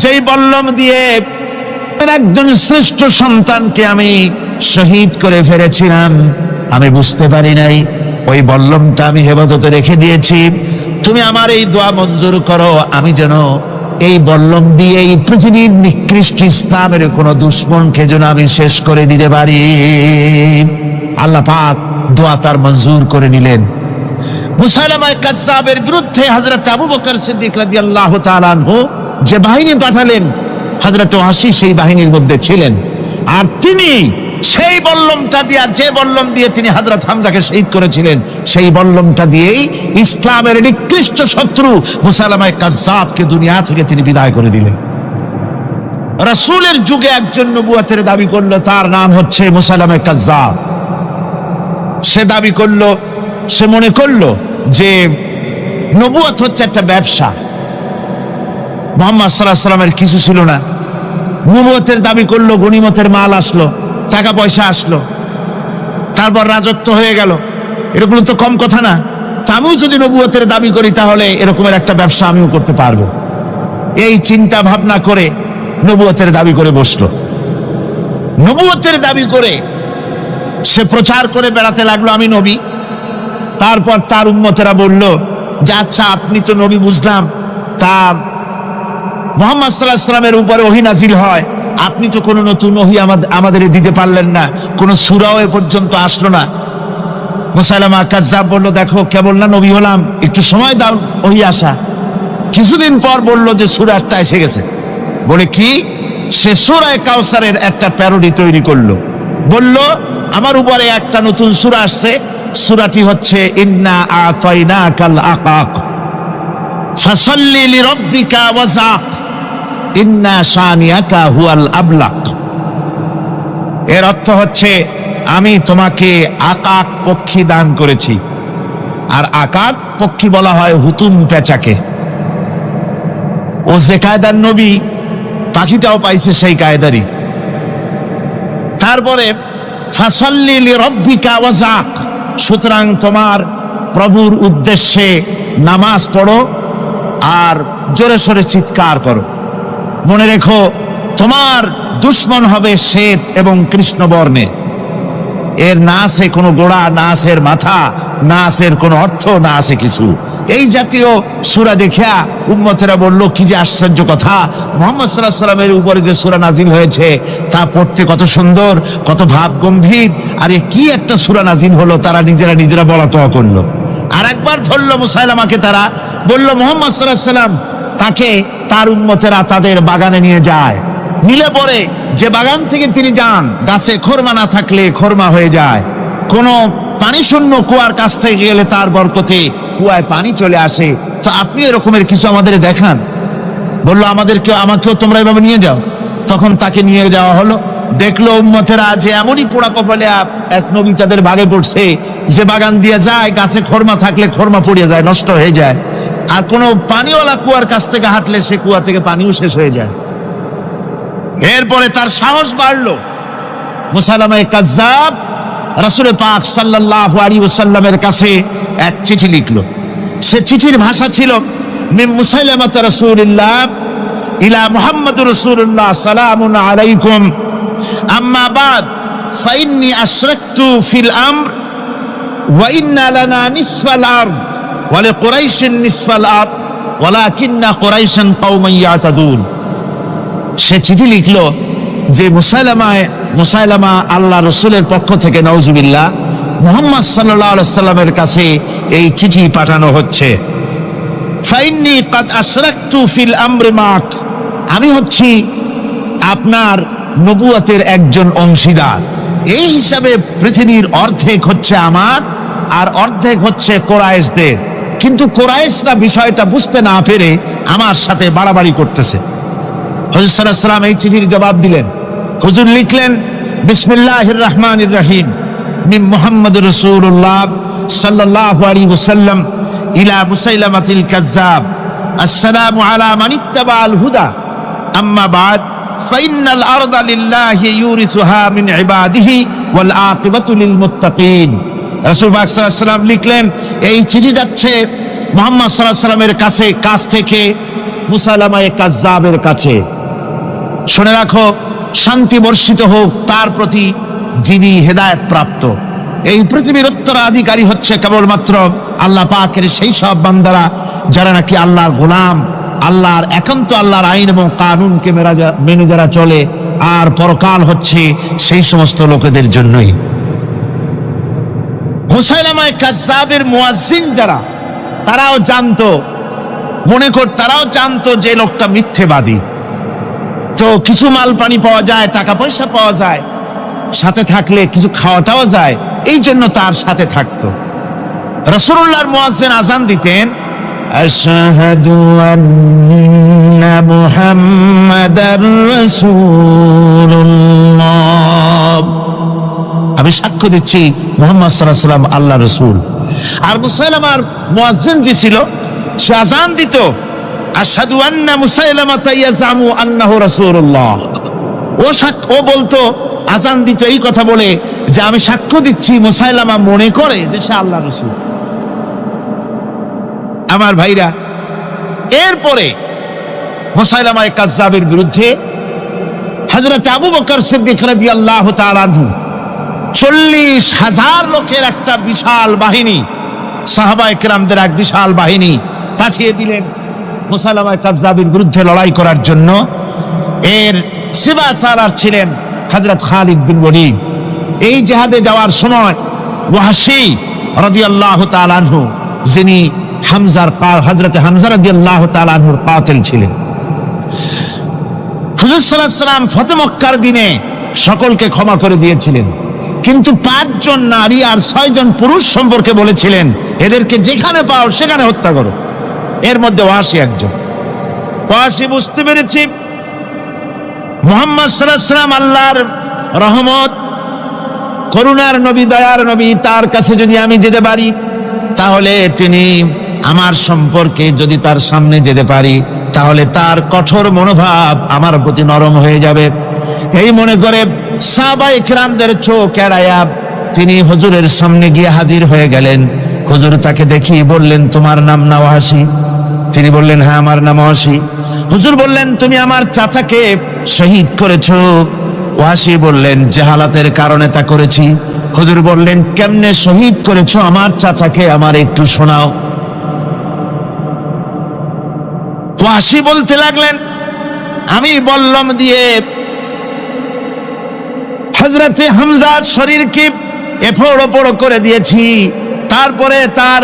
যেই বল্লম দিয়ে একজন শ্রেষ্ঠ সন্তানকে আমি শহীদ করে ফেলেছিলাম, আমি বুঝতে পারি নাই, ওই বল্লমটা আমি হেফাজতে রেখে দিয়েছি। তুমি আমার এই দোয়া মঞ্জুর করো, আমি যেন এই বল্লম দিয়ে এই পৃথিবীর নিকৃষ্ট ইসলামের কোন দুশমনকে যেন আমি শেষ করে দিতে পারি। আল্লাহ পাক দোয়া তার মঞ্জুর করে নিলেন। মুসাইলামা কাযযাবের বিরুদ্ধে হযরত আবু বকর সিদ্দিক রাদিয়াল্লাহু তাআলা আনহু যে বাহিনী পাঠালেন, হযরত ওয়াসি সেই বাহিনীর মধ্যে ছিলেন। আর তিনি সেই বল্লমটা দিয়া, যে বল্লম দিয়ে তিনি হযরত হামজাকে শহীদ করেছিলেন, সেই বল্লমটা দিয়েই ইসলামের নিকৃষ্ট শত্রু মুসাইলামা কাযযাবকে দুনিয়া থেকে তিনি বিদায় করে দিলেন। রাসূলের যুগে একজন নবুয়তের দাবি করলো, তার নাম হচ্ছে মুসাইলামা কাযযাব। সে দাবি করলো, সে মনে করলো যে নবুয়ত হচ্ছে একটা ব্যবসা। মুহাম্মদ সাল্লাল্লাহু আলাইহি ওয়াসাল্লামের কিছু ছিল না, নবুয়তের দাবি করলো, গনিমতের মাল আসলো, টাকা পয়সা আসলো, তারপর রাজত্ব হয়ে গেল, এরকম তো কম কথা না। তা আমিও যদি নবুয়তের দাবি করি তাহলে এরকমের একটা ব্যবসা আমিও করতে পারবো। এই চিন্তা ভাবনা করে নবুয়তের দাবি করে বসলো। নবুয়তের দাবি করে সে প্রচার করে বেড়াতে লাগলো, আমি নবী। তারপর তার উম্মতেরা বলল যে, আচ্ছা আপনি তো নবী বুঝলাম, তা মুহাম্মদ সাল্লাল্লাহু আলাইহি ওয়াসাল্লামের উপরে ওহী নাজিল হয়, আপনি তো কোনো নতুন ওহী আমাদের দিতে পারলেন না, কোন সূরাও এ পর্যন্ত আসলো না। মুসাইলামা কাযযাব বলল, দেখো কেবল না নবী হলাম, একটু সময় দাও ওহী আসা। কিছুদিন পর বলল যে সূরা একটা এসে গেছে। বলে কি? সে সূরা কাউসারের একটা প্যারোডি তৈরি করলো, বলল আমার উপরে একটা নতুন সূরা আসছে, সূরাটি হচ্ছে ইন্না আতাইনাকাল আকাক ফাসাল্লি লিরাব্বিকা ওয়াজাক ইন্না শানিয়াকা হুয়াল আবলাক। এর অর্থ হচ্ছে, আমি তোমাকে আকাক পক্ষী দান করেছি। আর আকাক পক্ষী বলা হয় হুতুম পেঁচাকে। ও যে কায়দার নবী, পাখিটাও পাইছে সেই কায়দারই। তারপরে ফাসাল্লি লিরাব্বিকা ওয়াজাক, সুতরাং তোমার প্রভুর উদ্দেশ্যে নামাজ পড়ো আর জোরে সোরে চিৎকার করো। মনে রেখো, তোমার দুশ্মন হবে শ্বেত এবং কৃষ্ণ বর্ণে। এর না আছে কোনো গোড়া, না আছে এর মাথা, না আছে এর কোনো অর্থ, না আছে কিছু। এই জাতীয় সূরা দেখিয়া উম্মতেরা বলল, কি যে আশ্চর্য কথা, মুহাম্মদ সাল্লাল্লাহু আলাইহি ওয়াসাল্লামের উপরে যে সূরা নাজিল হয়েছে তা পড়তে কত সুন্দর, কত ভাব গম্ভীর, আরে কি একটা সূরা নাজিল হলো। তারা নিজেরা বলা তোয়া করলো। আর একবার ধরলো মুসাইলামাকে, তারা বলল মুহাম্মদ সাল্লাল্লাহু আলাইহি ওয়াসাল্লাম তাকে তার উম্মতেরা তাদের বাগানে নিয়ে যায়। নিলে পরে যে বাগান থেকে তিনি যান, গাছে খরমা না থাকলে খরমা হয়ে যায়। কোন পানি শূন্য কুয়ার কাছ থেকে গেলে তার বরকতে কুয়ায় পানি চলে আসে। তো আপনি এরকমের কিছু আমাদের দেখান। বললো আমাকেও তোমরা এভাবে নিয়ে যাও। তখন তাকে নিয়ে যাওয়া হলো। দেখলো উম্মতেরা যে এমনই পোড়া কপালে এক নবী তাদের ভাগে পড়ছে, যে বাগান দিয়ে যায়, গাছে খরমা থাকলে খরমা পড়িয়ে যায়, নষ্ট হয়ে যায়। আর কোনো পানিওয়ালা কুয়ার কাছ থেকে হাঁটলে সে কুয়া থেকে পানিও শেষ হয়ে যায়। এরপরে তার সাহস বাড়লো। মুসাইলামা কাজ্জাব রাসূল পাক সাল্লাল্লাহু আলাইহি ওয়াসাল্লামের কাছে এক চিঠি লিখলো। সে চিঠির ভাষা ছিল, মিন মুসাইলামাত রাসূলিল্লাহ ইলা মুহাম্মাদুর রাসূলুল্লাহ সালামুন আলাইকুম আম্মা বাদ ফাইন্নী আশরাকতু ফিল আমর ওয়া ইন্না লানা নিসফাল আরদ ওয়া লিকুরাইশিন নিসফাল আরদ ওয়ালাকিন্না কুরাইশান কওমান ইয়াতাদুন। সে চিঠি লিখলো যে মুসাইলামা আল্লাহ রসুলের পক্ষ থেকে নাউজুবিল্লাহ মুহাম্মদ সাল্লাল্লাহু আলাইহি ওয়াসাল্লামের কাছে এই চিঠি পাঠানো হচ্ছে। ফাইন্নী কাদ আশরাকতু ফিল আমরি মাক, আমি হচ্ছি আপনার নবুয়তের একজন অংশীদার। এই হিসাবে পৃথিবীর অর্ধেক হচ্ছে আমার আর অর্ধেক হচ্ছে কোরাইশদের। কিন্তু কোরাইশরা বিষয়টা বুঝতে না পেরে আমার সাথে বাড়াবাড়ি করতেছে। হুজুর সাল্লাল্লাহু আলাইহি ওয়াসাল্লাম এই চিঠির জবাব দিলেন। হুজুর লিখলেন, বিসমিল্লাহির রহমানির রহিম মিন মুহাম্মাদুর রাসূলুল্লাহ সাল্লাল্লাহু আলাইহি ওয়াসাল্লাম ইলা মুসাইলামাতিল কাজ্জাব আসসালামু আলা মান ইত্তাবাআল হুদা আম্মা বাদ ফাইন্নাল আরদা লিল্লাহি ইউরিসুহা মিন ইবাদিহি ওয়াল আকিবাতু লিল মুত্তাকিন। রাসূল পাক সাল্লাল্লাহু আলাইহি ওয়াসাল্লাম লিখলেন, এই চিঠি যাচ্ছে মুহাম্মদ সাল্লাল্লাহু আলাইহি ওয়াসাল্লামের কাছ থেকে মুসাইলামা কাজ্জাবের কাছে। শুনে রাখো, শান্তি বর্ষিত হোক তার প্রতি যিনি হেদায়েত প্রাপ্ত। এই পৃথিবীর উত্তরাধিকারী হচ্ছে কেবলমাত্র আল্লাহ পাকের সেই সব বান্দারা যারা নাকি আল্লাহর গোলাম, আল্লাহর একান্ত আল্লাহর আইন এবং কানুনকে মেনে যারা চলে। আর পরকাল হচ্ছে সেই সমস্ত লোকেদের জন্যই। মুসাইলামা কাজ্জাবের মুয়াজ্জিন যারা, তারাও জানতো, তারাও জানতো যে লোকটা মিথ্যেবাদী। তো কিছু মাল পানি পাওয়া যায়, টাকা পয়সা পাওয়া যায়, সাথে থাকলে কিছু খাওয়াটাও যায়, এই জন্য তার সাথে থাকতো। রাসূলুল্লাহর মুয়াজ্জিন আযান দিতেন, আশহাদু আন্না মুহাম্মাদার রাসূলুল্লাহ, আমি সাক্ষ্য দিচ্ছি মুহাম্মদ সাল্লাল্লাহু আলাইহি ওয়াসাল্লাম আল্লাহর রাসূল। আর মুসাইলামার মুয়াজ্জিন যে ছিল, সে আযান দিত, আশহাদু আন্না মুসাইলামাতা ইয়াজামু আন্নাহু রাসূলুল্লাহ। ও বলতো, আযান দিত এই কথা বলে যে আমি সাক্ষ্য দিচ্ছি মুসাইলামা মনে করে যে সে আল্লাহর রাসূল। আমার ভাইরা, এরপরে মুসাইলামা কাজ্জাবের বিরুদ্ধে হযরত আবু বকর সিদ্দিক রাদিয়াল্লাহু তাআলা আনহু 40,000 লোকের একটা বিশাল বাহিনী, সাহাবায়ে কেরামদের এক বিশাল বাহিনী পাঠিয়ে দিলেন মুসাইলামা কাজ্জাবের বিরুদ্ধে লড়াই করার জন্য। এর সিবাসারার ছিলেন হযরত খালিদ বিন ওয়ালিদ। এই জিহাদে যাওয়ার সময় ওয়াহশী রাদিয়াল্লাহু তাআলা আনহু, যিনি হযরত হামজা রাদিয়াল্লাহু তাআলা আনহুর কাতিল ছিলেন। হুজুর সাল্লাল্লাহু আলাইহি ওয়াসাল্লাম ফতহ মক্কার দিনে সকলকে ক্ষমা করে দিয়েছিলেন, কিন্তু 5 জন নারী আর 6 জন পুরুষ সম্পর্কে বলেছিলেন এদেরকে যেখানে পাও সেখানে হত্যা করো। এর মধ্যে ওয়াহশী একজন। ওয়াহশী বুঝতে পেরেছি মুহাম্মদ সাল্লাল্লাহু আলাইহি ওয়াসাল্লাম আল্লাহর রহমত, করুণার নবী, দয়ার নবী, তার কাছে যদি আমি যেতে পারি তাহলে তিনি আমার সম্পর্কে, যদি তার সামনে যেতে পারি তাহলে তার কঠোর মনোভাব আমার প্রতি নরম হয়ে যাবে। এই মনে করে সাহাবায়ে কেরামদের চোখ এড়ায়া তিনি হুজুরের সামনে গিয়ে হাজির হয়ে গেলেন। হুজুর তাকে দেখিয়ে বললেন, তোমার নাম না ওয়াসি? তিনি বললেন, হ্যাঁ আমার নাম ওয়াসি। হুজুর বললেন, তুমি আমার চাচাকে শহীদ করেছো? ওয়াসি বললেন, জাহালাতের কারণে তা করেছি। হুজুর বললেন, কেমনে শহীদ করেছো আমার চাচাকে, আমার একটু শোনাও। ওয়াসি বলতে লাগলেন, আমি বল্লম দিয়ে হযরতে হামজার শরীরকে এফোড় ওপড় করে দিয়েছি, তারপরে তার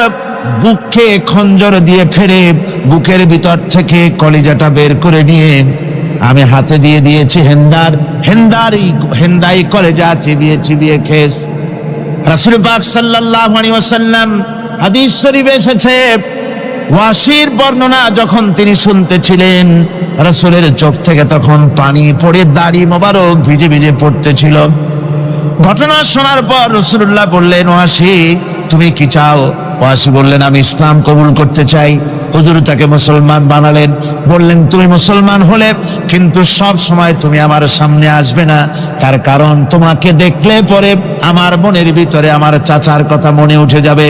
বুককে খঞ্জর দিয়ে ফেরে বুকের ভিতর থেকে কলিজাটা বের করে নিয়ে আমি হাতে দিয়ে দিয়েছি হেন্দাই কলেজা চিবিয়ে চিবিয়ে খেস। রাসূল পাক সাল্লাল্লাহু আলাইহি ওয়াসাল্লাম হাদিস শরীফে এসেছে, ওয়াসির বর্ণনা যখন তিনি শুনতেছিলেন, রাসূলের চোখ থেকে তখন পানি পড়ে দাড়ি মোবারক ভিজে ভিজে পড়তেছিল। ঘটনা শোনার পর রাসূলুল্লাহ বললেন, ওয়াসি তুমি কি চাও? ওয়াসি বললেন, আমি ইসলাম কবুল করতে চাই। হুজুর তাকে মুসলমান বানালেন। বললেন, তুমি মুসলমান হলে কিন্তু সব সময় তুমি আমার সামনে আসবে না, তার কারণ তোমাকে দেখলে পরে আমার মনের ভিতরে আমার চাচার কথা মনে উঠে যাবে।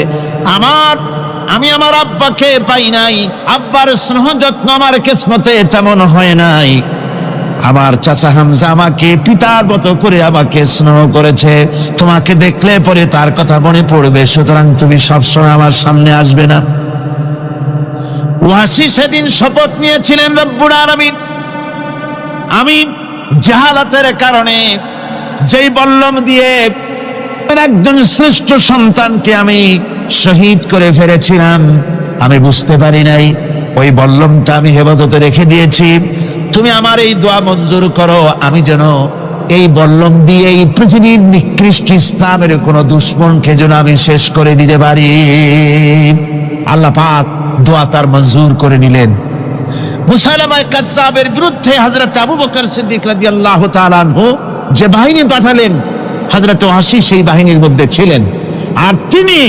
আমি আমার আব্বাকে পাই নাই, আব্বার স্নেহ যত্ন আমার কিসমতে তেমন হয় নাই। আমার চাচা হামজা আমাকে পিতার মতো করে আমাকে স্নেহ করেছে, তোমাকে দেখলে পরে তার কথা মনে পড়বে, সুতরাং তুমি সবসময় আমার সামনে আসবে না। ওয়াসি সেদিন শপথ নিয়েছিলেন, রব্বুল আলামিন আমি জাহালাতের কারণে যেই বল্লম দিয়ে একজন শ্রেষ্ঠ সন্তানকে আমি শহীদ করে ফেলেছিলাম, আমি বুঝতে পারি নাই, ওই বল্লমটা আমি হেফাজতে রেখে দিয়েছি। তুমি আমার এই দোয়া মঞ্জুর করো, আমি যেন এই বল্লম দিয়ে এই পৃথিবীর নিকৃষ্ট ইসলামের কোন দুশমনকে যেন আমি শেষ করে দিতে পারি। আল্লাহ পাক দোয়া তার মঞ্জুর করে নিলেন। মুসাইলামা কাযযাবের বিরুদ্ধে হযরত আবু বকর সিদ্দিক রাদিয়াল্লাহু তাআলা আনহু যে বাহিনী পাঠালেন, হযরত ওয়াসি সেই বাহিনীর মধ্যে ছিলেন। আর তিনি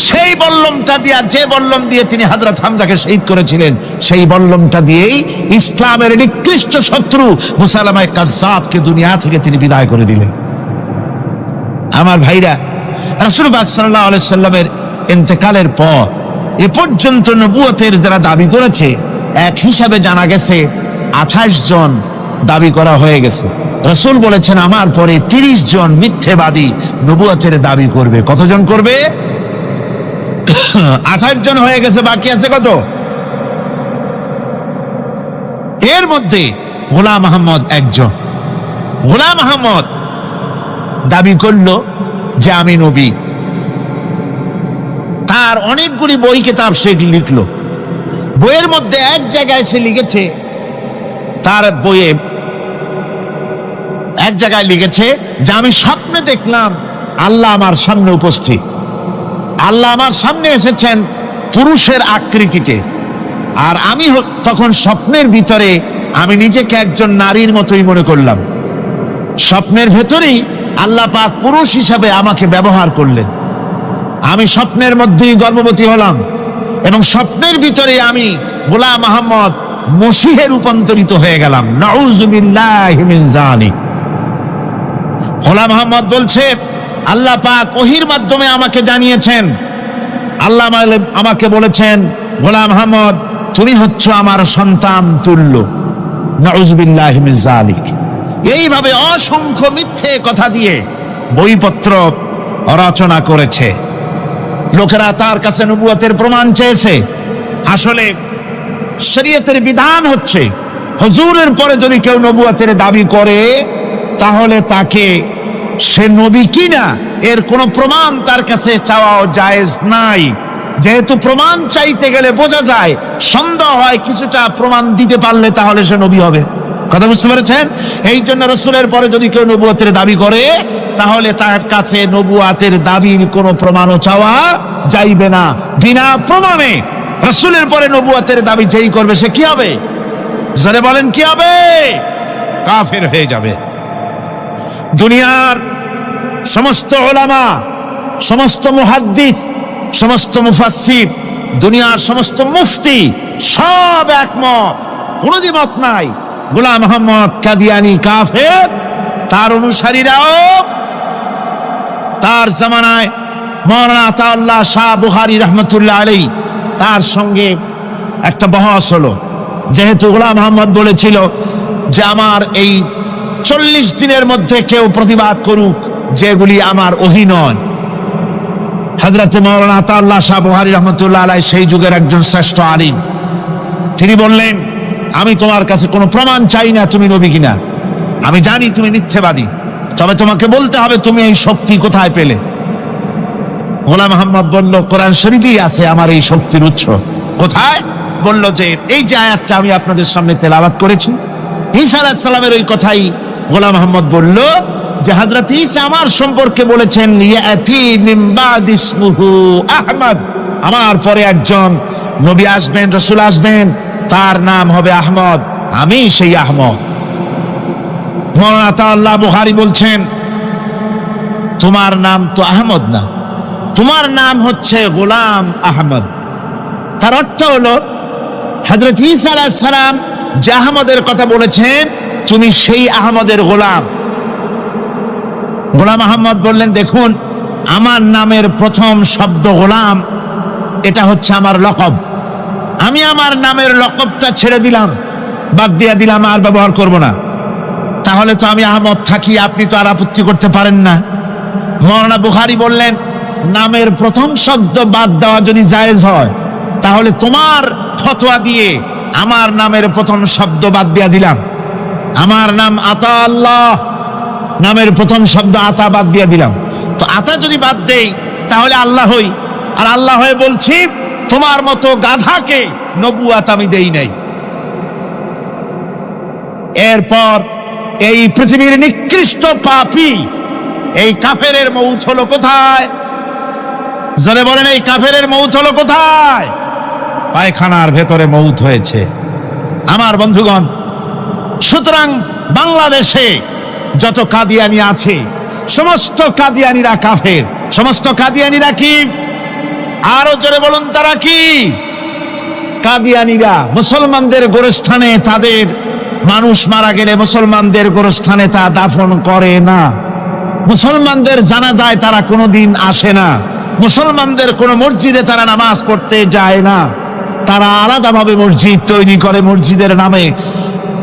সেই বল্লমটা দিয়ে, যে বল্লম দিয়ে তিনি হযরত হামজাকে শহীদ করেছিলেন, সেই বল্লমটা দিয়েই ইসলামের নিকৃষ্ট শত্রু মুসাইলামা কাযযাবকে দুনিয়া থেকে তিনি বিদায় করে দিলেন। আমার ভাইরা, রাসূল পাক সাল্লাল্লাহু আলাইহি সাল্লামের ইন্তেকালের পর এ পর্যন্ত নবুয়তের যারা দাবি করেছে, এক হিসাবে জানা গেছে 28 জন দাবি করা হয়ে গেছে। রাসূল বলেছেন, আমার পরে 30 জন মিথ্যেবাদী নবুয়তের দাবি করবে। কতজন করবে? 28 জন হয়ে গেছে, বাকি আছে কত? এর মধ্যে গোলাম আহমদ একজন। গোলাম আহমদ দাবি করলো যে আমি নবী। তার অনেকগুলি বই কিতাব সে লিখলো। বইয়ের মধ্যে এক জায়গায় সে লিখেছে, তার বইয়ে এক জায়গায় লিখেছে যে আমি স্বপ্নে দেখলাম আল্লাহ আমার সামনে উপস্থিত। আল্লাহ আমার সামনে এসেছেন পুরুষের আকৃতিতে, আর আমি তখন স্বপ্নের ভিতরে আমি নিজেকে একজন নারীর মতোই মনে করলাম। স্বপ্নের ভেতরেই আল্লাহ পাক পুরুষ হিসাবে আমাকে ব্যবহার করলেন। আমি স্বপ্নের মধ্যেই গর্ভবতী হলাম এবং স্বপ্নের ভিতরে আমি গোলাম আহমদ মসিহে রূপান্তরিত হয়ে গেলাম। নাউযুবিল্লাহি মিন যালিক। গোলাম আহমদ বলছে, আল্লাহ পাক ওহীর মাধ্যমে আমাকে জানিয়েছেন, আল্লাহ আমাকে বলেছেন, গোলাম আহমদ তুমি হচ্ছ আমার সন্তান তুল্য। নাউযুবিল্লাহি মিন যালিক। এইভাবে অসংখ্য মিথ্যে কথা দিয়ে বইপত্র রচনা করেছে। লোকেরা তার কাছে নবুয়তের প্রমাণ চেয়েছে। আসলে শরীয়তের বিধান হচ্ছে, হুজুরের পরে যদি কেউ নবুয়তের দাবি করে, তাহলে তাকে সে নবী কিনা এর কোনো প্রমাণ তার কাছে চাওয়াও জায়েজ নাই। যেহেতু প্রমাণ চাইতে গেলে বোঝা যায়, সন্দেহ হয়, কিছুটা প্রমাণ দিতে পারলে তাহলে সে নবী হবে। কথা বুঝতে পেরেছেন? এই জন্য রাসূলের পরে যদি কেউ নবুয়তের দাবি করে, তাহলে তার কাছে নবুয়তের দাবির কোনো প্রমাণও চাওয়া যাইবে না। বিনা প্রমাণে রাসূলের পরে নবুয়তের দাবি যেই করবে সে কি হবে? জোরে বলেন, কি হবে? কাফের হয়ে যাবে। দুনিয়ার সমস্ত উলামা, সমস্ত মুহাদ্দিস, সমস্ত মুফাসসির, দুনিয়ার সমস্ত মুফতি সব একমত, কোনো দ্বিমত নাই, গোলাম আহমদ কাদিয়ানী কাফের, তার অনুসারীরাও তার জামানায় মাওলানা আতাউল্লাহ শাহ বুখারী রহমতুল্লাহ আলাইহি তার সঙ্গে একটা বহস হলো। যেহেতু গোলাম মোহাম্মদ বলেছিল যে আমার এই 40 দিনের মধ্যে কেউ প্রতিবাদ করুক যেগুলি আমার ওহী নয়। হযরতে মাওলানা আতাউল্লাহ শাহ বুখারী রহমতুল্লাহ আলাইহি সেই যুগের একজন শ্রেষ্ঠ আলিম, তিনি বললেন, আমি তোমার কাছে কোনো প্রমাণ চাই না তুমি নবী কিনা, আমি জানি তুমি মিথ্যেবাদী, তবে তোমাকে বলতে হবে তুমি এই শক্তি কোথায় পেলে। গোলাম মোহাম্মদ বলল, কোরআন শরীফেই আছে আমার এই শক্তির উৎস। কোথায়? বলল যে এই যে আয়াতটা আমি আপনাদের সামনে তেলাওয়াত করেছি, ঈসা আলাইহিস সালামের ওই কথাই। গোলাম মোহাম্মদ বলল যে হযরত ঈসা আমার সম্পর্কে বলেছেন, ইয়াতি মিন বাদি ইসমুহু আহমদ, আমার পরে একজন নবী আসবেন, রাসূল আসবেন, তার নাম হবে আহমদ, আমি সেই আহমদ। মাওলানা আতাউল্লাহ বুখারী বলছেন, তোমার নাম তো আহমদ না, তোমার নাম হচ্ছে গোলাম আহমদ। তার অর্থ হলো হযরত ঈসা আলাইহিস সালাম যে আহমদের কথা বলেছেন, তুমি সেই আহমদের গোলাম। গোলাম আহমদ বললেন, দেখুন আমার নামের প্রথম শব্দ গোলাম, এটা হচ্ছে আমার লকব। আমি আমার নামের লকবটা ছেড়ে দিলাম, বাদ দিয়ে দিলাম, আর ব্যবহার করব না। তাহলে তো আমি আহমদ থাকি, আপনি তো আর আপত্তি করতে পারেন না। মাওলানা বুখারী বললেন, নামের প্রথম শব্দ বাদ দেওয়া যদি জায়েজ হয়, তাহলে তোমার ফতোয়া দিয়ে আমার নামের প্রথম শব্দ বাদ দিয়ে দিলাম। আমার নাম আতা আল্লাহ, নামের প্রথম শব্দ আতা বাদ দিয়ে দিলাম। তো আতা যদি বাদ দেই তাহলে আল্লাহ হই, আর আল্লাহ হয়ে বলছি তোমার মতো গাধাকে নবুয়াত আমি দেই নাই। এরপর এই পৃথিবীর নিকৃষ্ট পাপী এই কাফেরের মৌত হলো কোথায়? জোরে বলেন, এই কাফেরের মৌত হলো কোথায়? পায়খানার ভেতরে মৌত হয়েছে। আমার বন্ধুগণ, সুতরাং বাংলাদেশে যত কাদিয়ানি আছে, সমস্ত কাদিয়ানিরা কাফের। সমস্ত কাদিয়ানিরা কি? আরো জোরে বলুন, তারা কি? কাদিয়ানিরা মুসলমানদের গোরস্থানে, তাদের মানুষ মারা গেলে মুসলমানদের গোরস্থানে তা দাফন করে না। মুসলমানদের জানাজায় তারা কোনোদিন আসে না। মুসলমানদের কোন মসজিদে তারা নামাজ পড়তে যায় না। তারা আলাদাভাবে মসজিদ তৈরি করে মসজিদের নামে।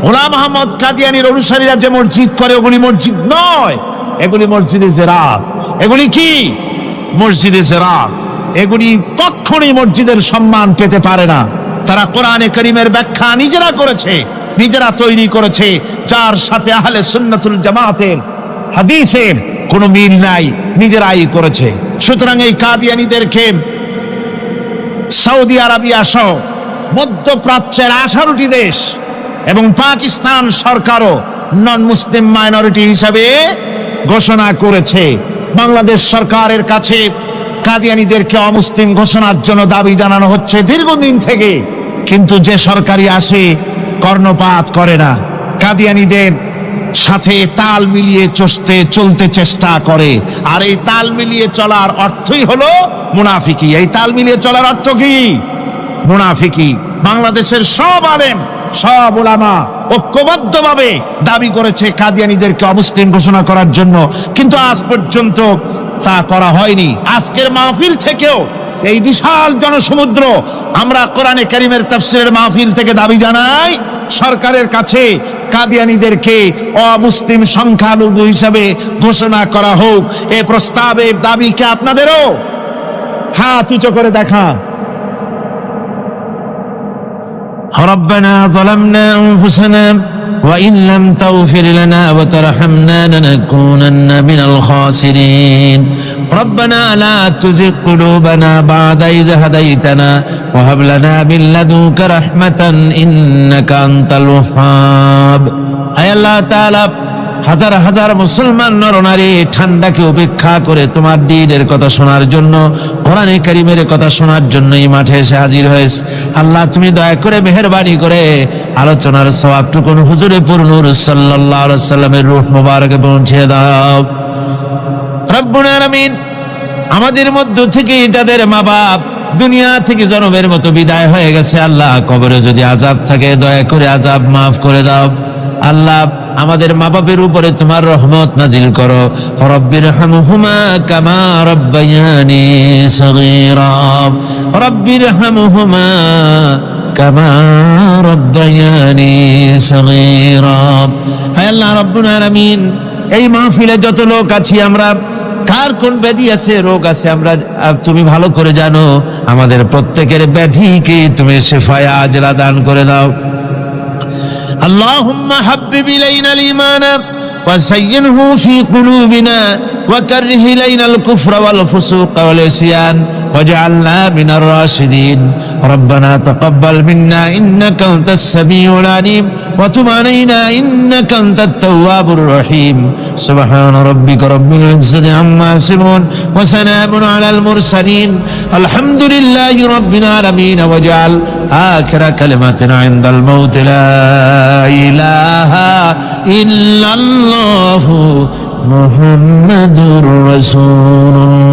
গোলাম মোহাম্মদ কাদিয়ানীর অনুসারীরা যে মসজিদ করে, ওগুলি মসজিদ নয়, এগুলি মসজিদে জেরাত। এগুলি কি? মসজিদে জেরাত। এগুলি কখনোই মসজিদের সম্মান পেতে পারে না। তারা কোরআনে কারীমের ব্যাখ্যা নিজেরা করেছে, নিজেরা তৈরি করেছে, যার সাথে আহলে সুন্নাতুল জামাতের হাদিসের কোনো মিল নাই, নিজেরাই করেছে। সুতরাং এই কাদিয়ানীদেরকে সৌদি আরবিয়া সহ মধ্যপ্রাচ্যের 18টি দেশ এবং পাকিস্তান সরকারও নন মুসলিম মাইনরিটি হিসাবে ঘোষণা করেছে। বাংলাদেশ সরকারের কাছে কাদিয়ানীদেরকে অমুসলিম ঘোষণার জন্য দাবি জানানো হচ্ছে দীর্ঘদিন থেকে, কিন্তু যে সরকারি আসে কর্ণপাত করে না। কাদিয়ানীদের সাথে তাল মিলিয়ে চলতে চেষ্টা করে, আর এই তাল মিলিয়ে চলার অর্থই হলো মুনাফিকি। এই তাল মিলিয়ে চলার অর্থ কি? মুনাফিকি। বাংলাদেশের সব আলেম, সব উলামা ঐক্যবদ্ধভাবে দাবি করেছে কাদিয়ানীদেরকে অমুসলিম ঘোষণা করার জন্য, কিন্তু আজ পর্যন্ত তা করা হয়নি। আজকের মাহফিল থেকেও, এই বিশাল জনসমুদ্র, আমরা কোরআনে কারীমের তাফসীরের মাহফিল থেকে দাবি জানাই সরকারের কাছে কাদিয়ানীদেরকে অমুসলিম সংখ্যালঘু হিসাবে ঘোষণা করা হোক। এ প্রস্তাবে দাবি কি আপনাদেরও? হাত উঁচু করে দেখা। ربنا ظلمنا أنفسنا وإن لم تغفر لنا وترحمنا لنكونن من الخاسرين ربنا لا تزغ قلوبنا بعد إذ هديتنا وهب لنا من لدنك رحمة إنك أنت الوهاب أي الله تعالى হাজার হাজার মুসলমান নরনারী ঠান্ডাকে উপেক্ষা করে তোমার দ্বীনের কথা শোনার জন্য, কোরআনে কারীমের কথা শোনার জন্য এই মাঠে এসে হাজির হয়েছে। আল্লাহ তুমি দয়া করে মেহেরবানি করে আলোচনার সওয়াবটুকু হুজুরে পুরনূর সাল্লাল্লাহু আলাইহি সাল্লামের রূহ মুবারকে পৌঁছে দাও। রব্বুল আলামিন, আমাদের মধ্য থেকে যাদের মা বাপ দুনিয়া থেকে জনমের মতো বিদায় হয়ে গেছে, আল্লাহ কবরে যদি আযাব থাকে দয়া করে আযাব মাফ করে দাও। আল্লাহ আমাদের মা বাপের উপরে তোমার রহমত নাজিল করো। রব্বিরহামহুমা কামা রব্বায়ানি সগীরা, রব্বিরহামহুমা কামা রব্বায়ানি সগীরা। হে আল্লাহ রাব্বুল আলামিন, এই মাহফিলে যত লোক আছি আমরা, কার কোন ব্যাধি আছে, রোগ আছে, আমরা তুমি ভালো করে জানো। আমাদের প্রত্যেকের ব্যাধিকে তুমি শিফায়ে আজলা দান করে দাও। আল্লাহুম্মা হাব্বিব ইলাইনাল ঈমান وزينه في قلوبنا وكره إلينا الكفر والفسوق والعصيان واجعلنا من الراشدين. ربنا تقبل منا إنك أنت السميع العليم وتب علينا إنك أنت التواب الرحيم. سبحان ربك رب العزة عما يصفون وسلام على المرسلين الحمد لله رب العالمين. واجعل آخر كلمتنا عند الموت لا إله إلا الله محمد رسول الله.